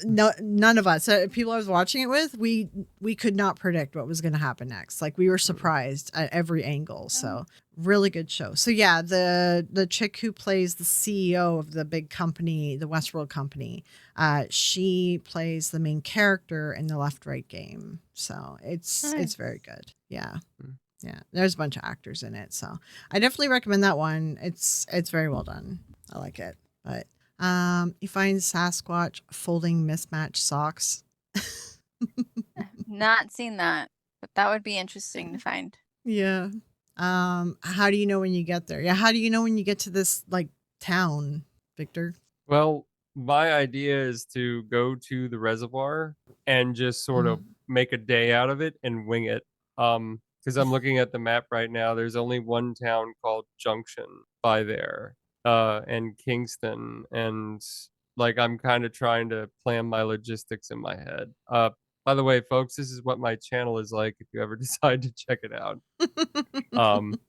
no, none of us, people I was watching it with, we could not predict what was going to happen next. Like we were surprised at every angle. So really good show. So yeah, the chick who plays the CEO of the big company, the Westworld company, she plays the main character in the left right game. So it's very good. Yeah. Mm. Yeah, there's a bunch of actors in it, so I definitely recommend that one. It's very well done. I like it. But you find Sasquatch folding mismatched socks. Not seen that, but that would be interesting to find. Yeah. How do you know when you get there? Yeah, how do you know when you get to this like town, Victor? Well, my idea is to go to the reservoir and just sort of make a day out of it and wing it. Because I'm looking at the map right now, there's only one town called Junction by there, and Kingston, and like I'm kind of trying to plan my logistics in my head. By the way, folks, this is what my channel is like if you ever decide to check it out. Um,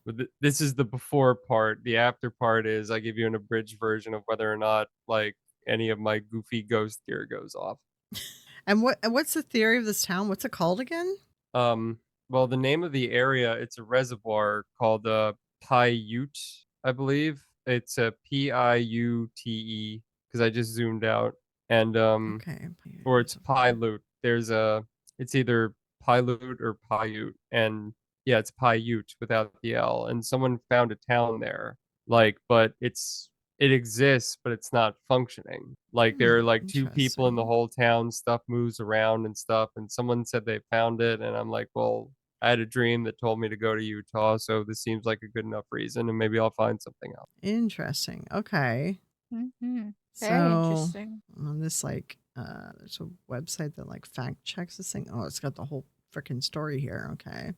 but this is the before part. The after part is I give you an abridged version of whether or not like any of my goofy ghost gear goes off. And what's the theory of this town? What's it called again? Um, well, the name of the area, it's a reservoir called Paiute, I believe. It's a Piute because I just zoomed out, and Okay. or it's Paiute. It's either Paiute or Paiute, and yeah, it's Paiute without the L. And someone found a town there, like, but it exists, but it's not functioning. Like there are like two people in the Interesting. whole town, stuff moves around and stuff, and someone said they found it, and I'm like, well, I had a dream that told me to go to Utah, so this seems like a good enough reason, and maybe I'll find something else. Interesting. Okay. Mm-hmm. Very So interesting. on this like there's a website that like fact checks this thing. Oh, it's got the whole freaking story here. Okay.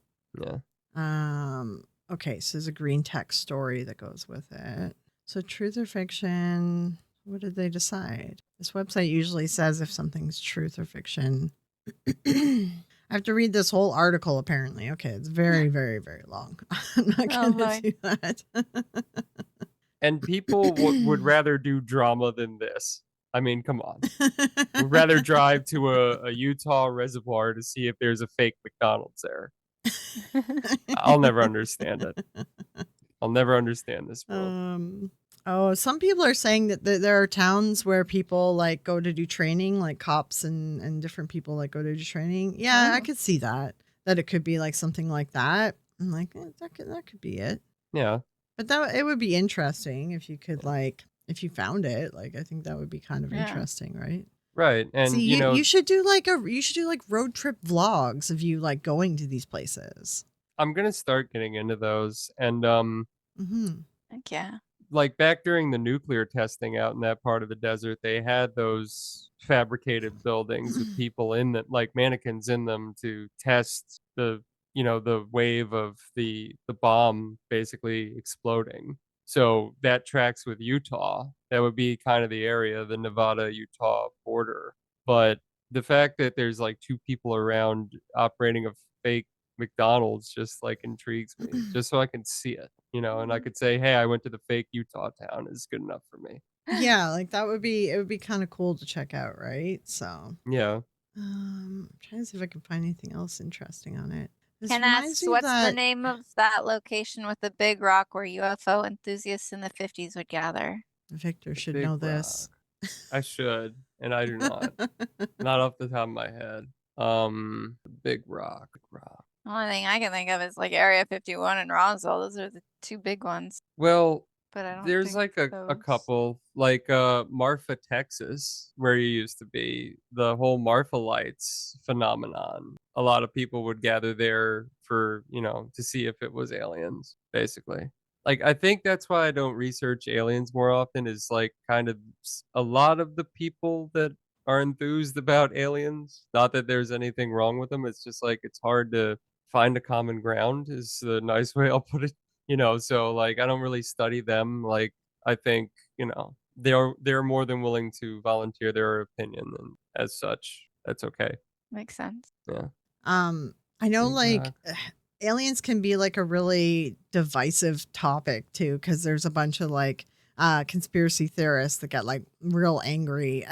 Yeah. Okay, so there's a green text story that goes with it. So truth or fiction, what did they decide? This website usually says if something's truth or fiction. I have to read this whole article apparently. Okay, it's very, very, very long. I'm not Oh gonna boy. do that. And people would rather do drama than this. I mean, come on. Would rather drive to a Utah reservoir to see if there's a fake McDonald's there. I'll never understand it. I'll never understand this world. Some people are saying that there are towns where people like go to do training, like cops and different people like go to do training. Yeah, I could see that it could be like something like that. I'm like, that could be it. Yeah. But it would be interesting if you could like if you found it. Like I think that would be kind of interesting, right? Right. And see, you should do like road trip vlogs of you like going to these places. I'm gonna start getting into those. And Heck yeah. like back during the nuclear testing out in that part of the desert, they had those fabricated buildings with people in that, like mannequins in them, to test the wave of the bomb basically exploding. So that tracks with Utah. That would be kind of the area, the Nevada-Utah border. But the fact that there's like two people around operating a fake McDonald's just like intrigues me, just so I can see it, and I could say, hey, I went to the fake Utah town, is good enough for me. Yeah, like it would be kind of cool to check out, right? So yeah. I'm trying to see if I can find anything else interesting on it. Can I ask what's the name of that location with the big rock where UFO enthusiasts in the 50s would gather? Victor should know this. I should, and I do not. Not off the top of my head. Big rock. The only thing I can think of is like Area 51 and Roswell. Those are the two big ones. Well, but I don't there's think like a couple, like Marfa, Texas, where you used to be, the whole Marfa Lights phenomenon. A lot of people would gather there for, to see if it was aliens, basically. Like, I think that's why I don't research aliens more often, is like kind of a lot of the people that are enthused about aliens. Not that there's anything wrong with them. It's just like it's hard to find a common ground, is the nice way I'll put it. So like I don't really study them. Like I think, they're more than willing to volunteer their opinion, and as such, that's okay. Makes sense. Yeah. I know like aliens can be like a really divisive topic too, because there's a bunch of like conspiracy theorists that get like real angry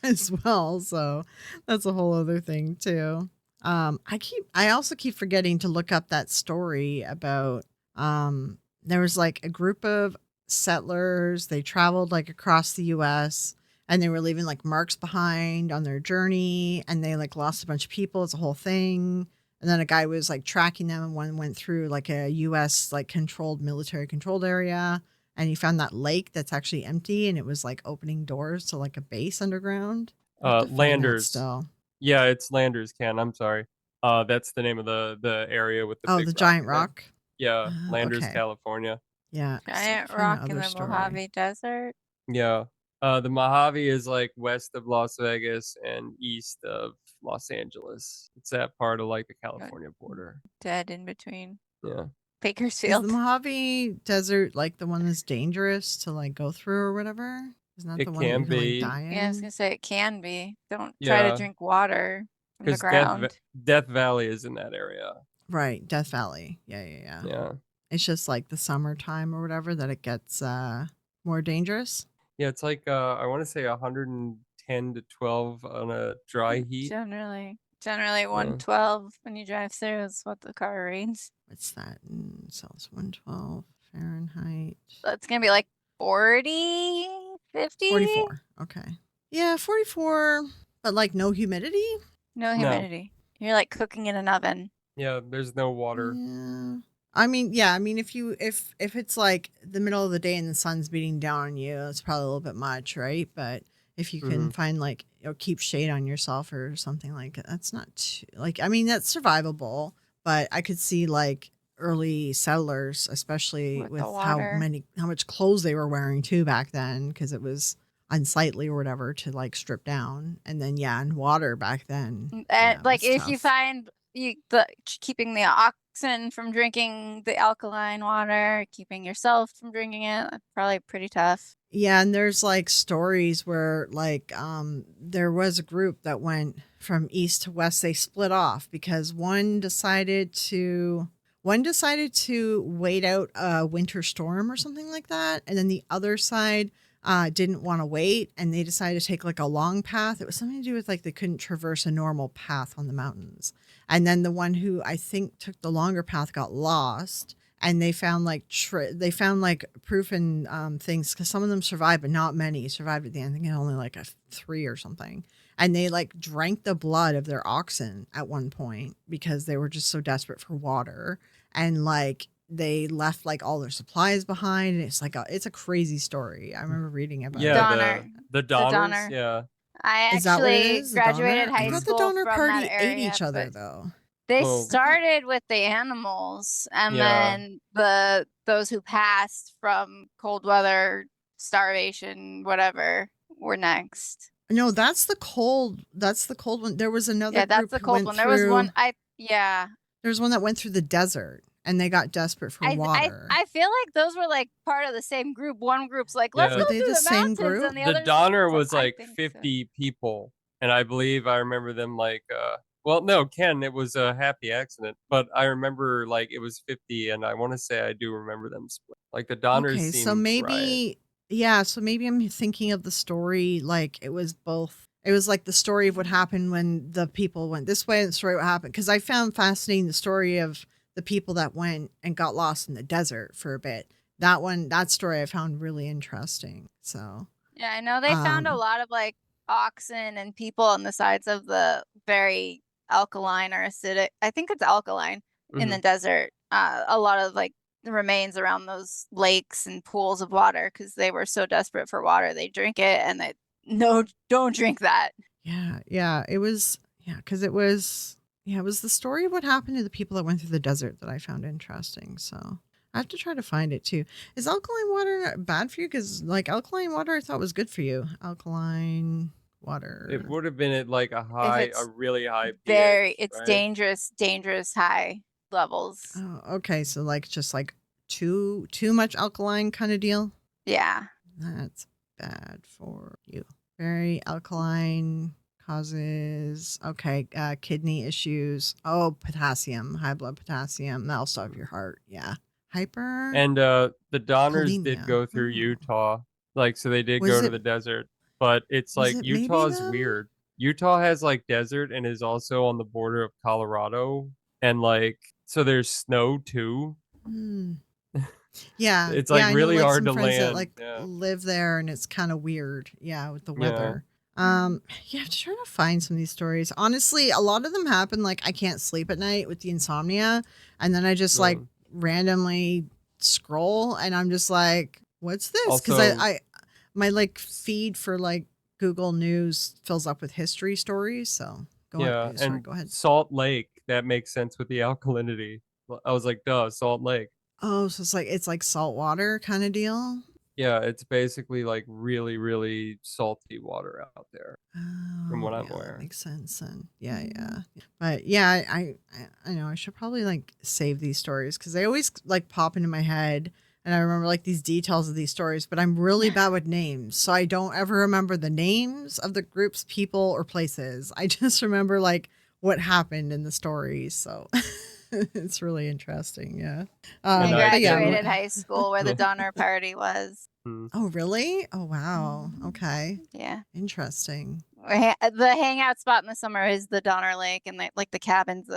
as well. So that's a whole other thing too. I also keep forgetting to look up that story about there was like a group of settlers. They traveled like across the US and they were leaving like marks behind on their journey, and they like lost a bunch of people. It's a whole thing. And then a guy was like tracking them, and one went through like a US like military controlled area, and he found that lake that's actually empty, and it was like opening doors to like a base underground. Landers. Still. Yeah, it's Landers Can. I'm sorry. That's the name of the area with the big the giant rock. Yeah, Landers, okay. California. Yeah, giant rock in the Mojave Desert. Yeah. The Mojave is like west of Las Vegas and east of Los Angeles. It's that part of like the California border. Dead in between. Yeah. Bakersfield. Is the Mojave Desert like the one that's dangerous to like go through or whatever? Isn't that the one that you can like die in? Yeah, I was gonna say it can be. Don't try to drink water from the ground. Death Valley is in that area. Right, Death Valley. Yeah. Yeah. It's just like the summertime or whatever that it gets more dangerous. Yeah, it's like I want to say 110 to 12 on a dry heat. Generally 112 when you drive through is what the car reads. What's that? Celsius 112 Fahrenheit. That's gonna be like 40, 50? 44. Okay. Yeah, 44, but like no humidity? No humidity. No. You're like cooking in an oven. Yeah, there's no water. Yeah. I mean, if it's like the middle of the day and the sun's beating down on you, it's probably a little bit much, right? But if you can find like, keep shade on yourself or something like that, that's not too, like, I mean, that's survivable, but I could see like early settlers, especially with how much clothes they were wearing too back then, because it was unsightly or whatever to like strip down. And then, and water back then. And like if you find keeping the oxen from drinking the alkaline water, keeping yourself from drinking it, that's probably pretty tough. Yeah, and there's like stories where like there was a group that went from east to west. They split off because one One decided to wait out a winter storm or something like that. And then the other side didn't want to wait, and they decided to take like a long path. It was something to do with like they couldn't traverse a normal path on the mountains. And then the one who I think took the longer path got lost. And they found like proof and things, because some of them survived, but not many survived at the end. I think only like a 3 or something. And they like drank the blood of their oxen at one point because they were just so desperate for water. And like they left like all their supplies behind. And it's a crazy story. I remember reading about it. Yeah, Donner. the The Donners. Donner. Yeah. I Is that what it actually is? The Donner? graduated I high thought school the Donner from party that ate area, each other but though. they Well, started with the animals, and Yeah. then those who passed from cold weather, starvation, whatever, were next. No, that's the cold. That's the cold one. There was another Yeah, that's group the who cold went one. through. There was one. There was one that went through the desert, and they got desperate for water. I feel like those were like part of the same group. One group's like, Yeah. let's Were go they through the the same mountains, group? and the The other Donner one's was I like think so. 50 people, and I believe I remember them like well, no, Ken, it was a happy accident, but I remember like it was 50, and I want to say I do remember them split. Like the Donners Okay, so seemed right. maybe I'm thinking of the story like it was both. It was like the story of what happened when the people went this way, and the story of what happened, because I found fascinating the story of the people that went and got lost in the desert for a bit. That story I found really interesting. So, Yeah, I know they found a um, lot of like oxen and people on the sides of the very alkaline or acidic. I think it's alkaline in the Mhm. desert. A lot of like the remains around those lakes and pools of water because they were so desperate for water, they drink it, and they no, don't drink that. it was because it was the story of what happened to the people that went through the desert that I found interesting. So I have to try to find it too. Is alkaline water bad for you? Because like alkaline water, I thought was good for you. Alkaline It water. would have been at like a If a it's really high very, pH, it's right? dangerous high levels. Oh, okay. So like just like too much alkaline kind of deal. Yeah. That's bad for you. Very alkaline causes kidney issues. Oh, potassium, high blood potassium. That'll stop your heart. Yeah. Hyper And the Donners did kalemia. go through Oh. Utah. Like so they did Was go to it the desert, but it's was like it maybe Utah's them? weird. Utah has like desert and is also on the border of Colorado, and like so there's snow too. Hmm. Yeah. It's Yeah, like I know really like hard some to friends that land. like Yeah. live there, and it's kind of weird. Yeah, with the Yeah. weather. You have to try to find some of these stories. Honestly, a lot of them happen like I can't sleep at night with the insomnia, and then I just like No. randomly scroll, and I'm just like, what's this? Because Also, I my like feed for like Google News fills up with history stories. So go on. yeah, Sorry, and go ahead. Salt Lake, that makes sense with the alkalinity. I was like, duh, Salt Lake. Oh, so it's like salt water kind of deal. Yeah, it's basically like really, really salty water out there, from Oh, what I'm yeah, that aware. makes sense then. Yeah. But yeah, I know I should probably like save these stories because they always like pop into my head, and I remember like these details of these stories, but I'm really bad with names, so I don't ever remember the names of the groups, people, or places. I just remember like what happened in the stories. So it's really interesting. Yeah. And I I But yeah. can, graduated high school where the Donner Party was. Hmm. Oh, really? Oh, wow. Okay. Yeah. Interesting. The hangout spot in the summer is the Donner Lake, and like the cabins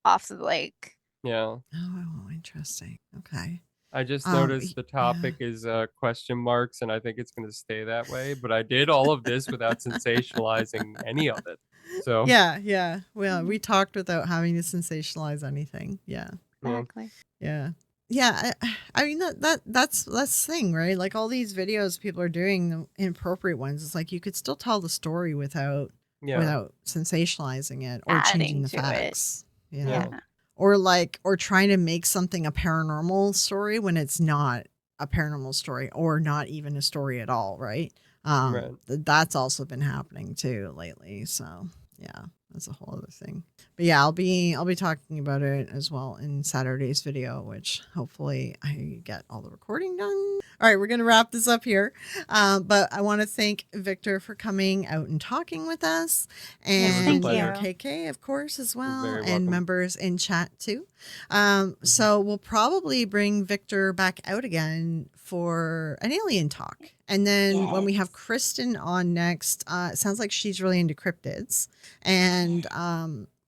off the lake. Yeah. Oh, interesting. Okay. I just noticed the Yeah. topic is question marks, and I think it's going to stay that way. But I did all of this without sensationalizing any of it. So, Yeah. Well, we talked without having to sensationalize anything. Yeah. yeah. Exactly. Yeah. Yeah, I mean that's the thing, right? Like all these videos people are doing, the inappropriate ones. It's like you could still tell the story without Yeah. sensationalizing it or changing Adding the to it. facts, Yeah. or trying to make something a paranormal story when it's not a paranormal story or not even a story at all, right? Right. That's also been happening too lately. So Yeah, that's a whole other thing. But yeah, I'll be talking about it as well in Saturday's video, which hopefully I get all the recording done. All right, we're gonna wrap this up here. But I want to thank Victor for coming out and talking with us, Yes, and thank you. KK, of course, as well, very and welcome. members in chat too. So we'll probably bring Victor back out again for an alien talk. And then when we have Kristen on next, it sounds like she's really into cryptids. And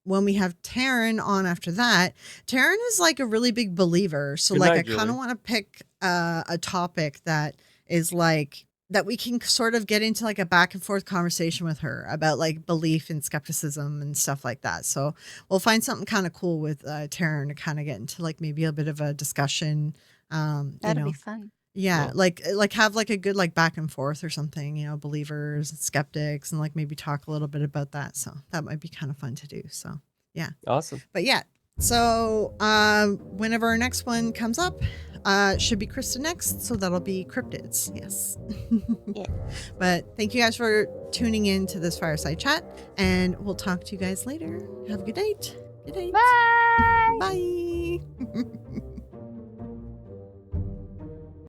when we have Taryn on after that, Taryn is like a really big believer. So Good like night, I kind Julie. of want to pick a topic that is like that we can sort of get into like a back and forth conversation with her about like belief and skepticism and stuff like that. So we'll find something kind of cool with Taryn to kind of get into like maybe a bit of a discussion. That'd be fun. Yeah, Cool. like have like a good like back and forth or something, believers and skeptics, and like maybe talk a little bit about that. So that might be kind of fun to do. So yeah. Awesome. But yeah. So whenever our next one comes up, should be Krista next. So that'll be cryptids. Yes. Yeah. But thank you guys for tuning in to this fireside chat, and we'll talk to you guys later. Have a good night. Good night. Bye. Bye.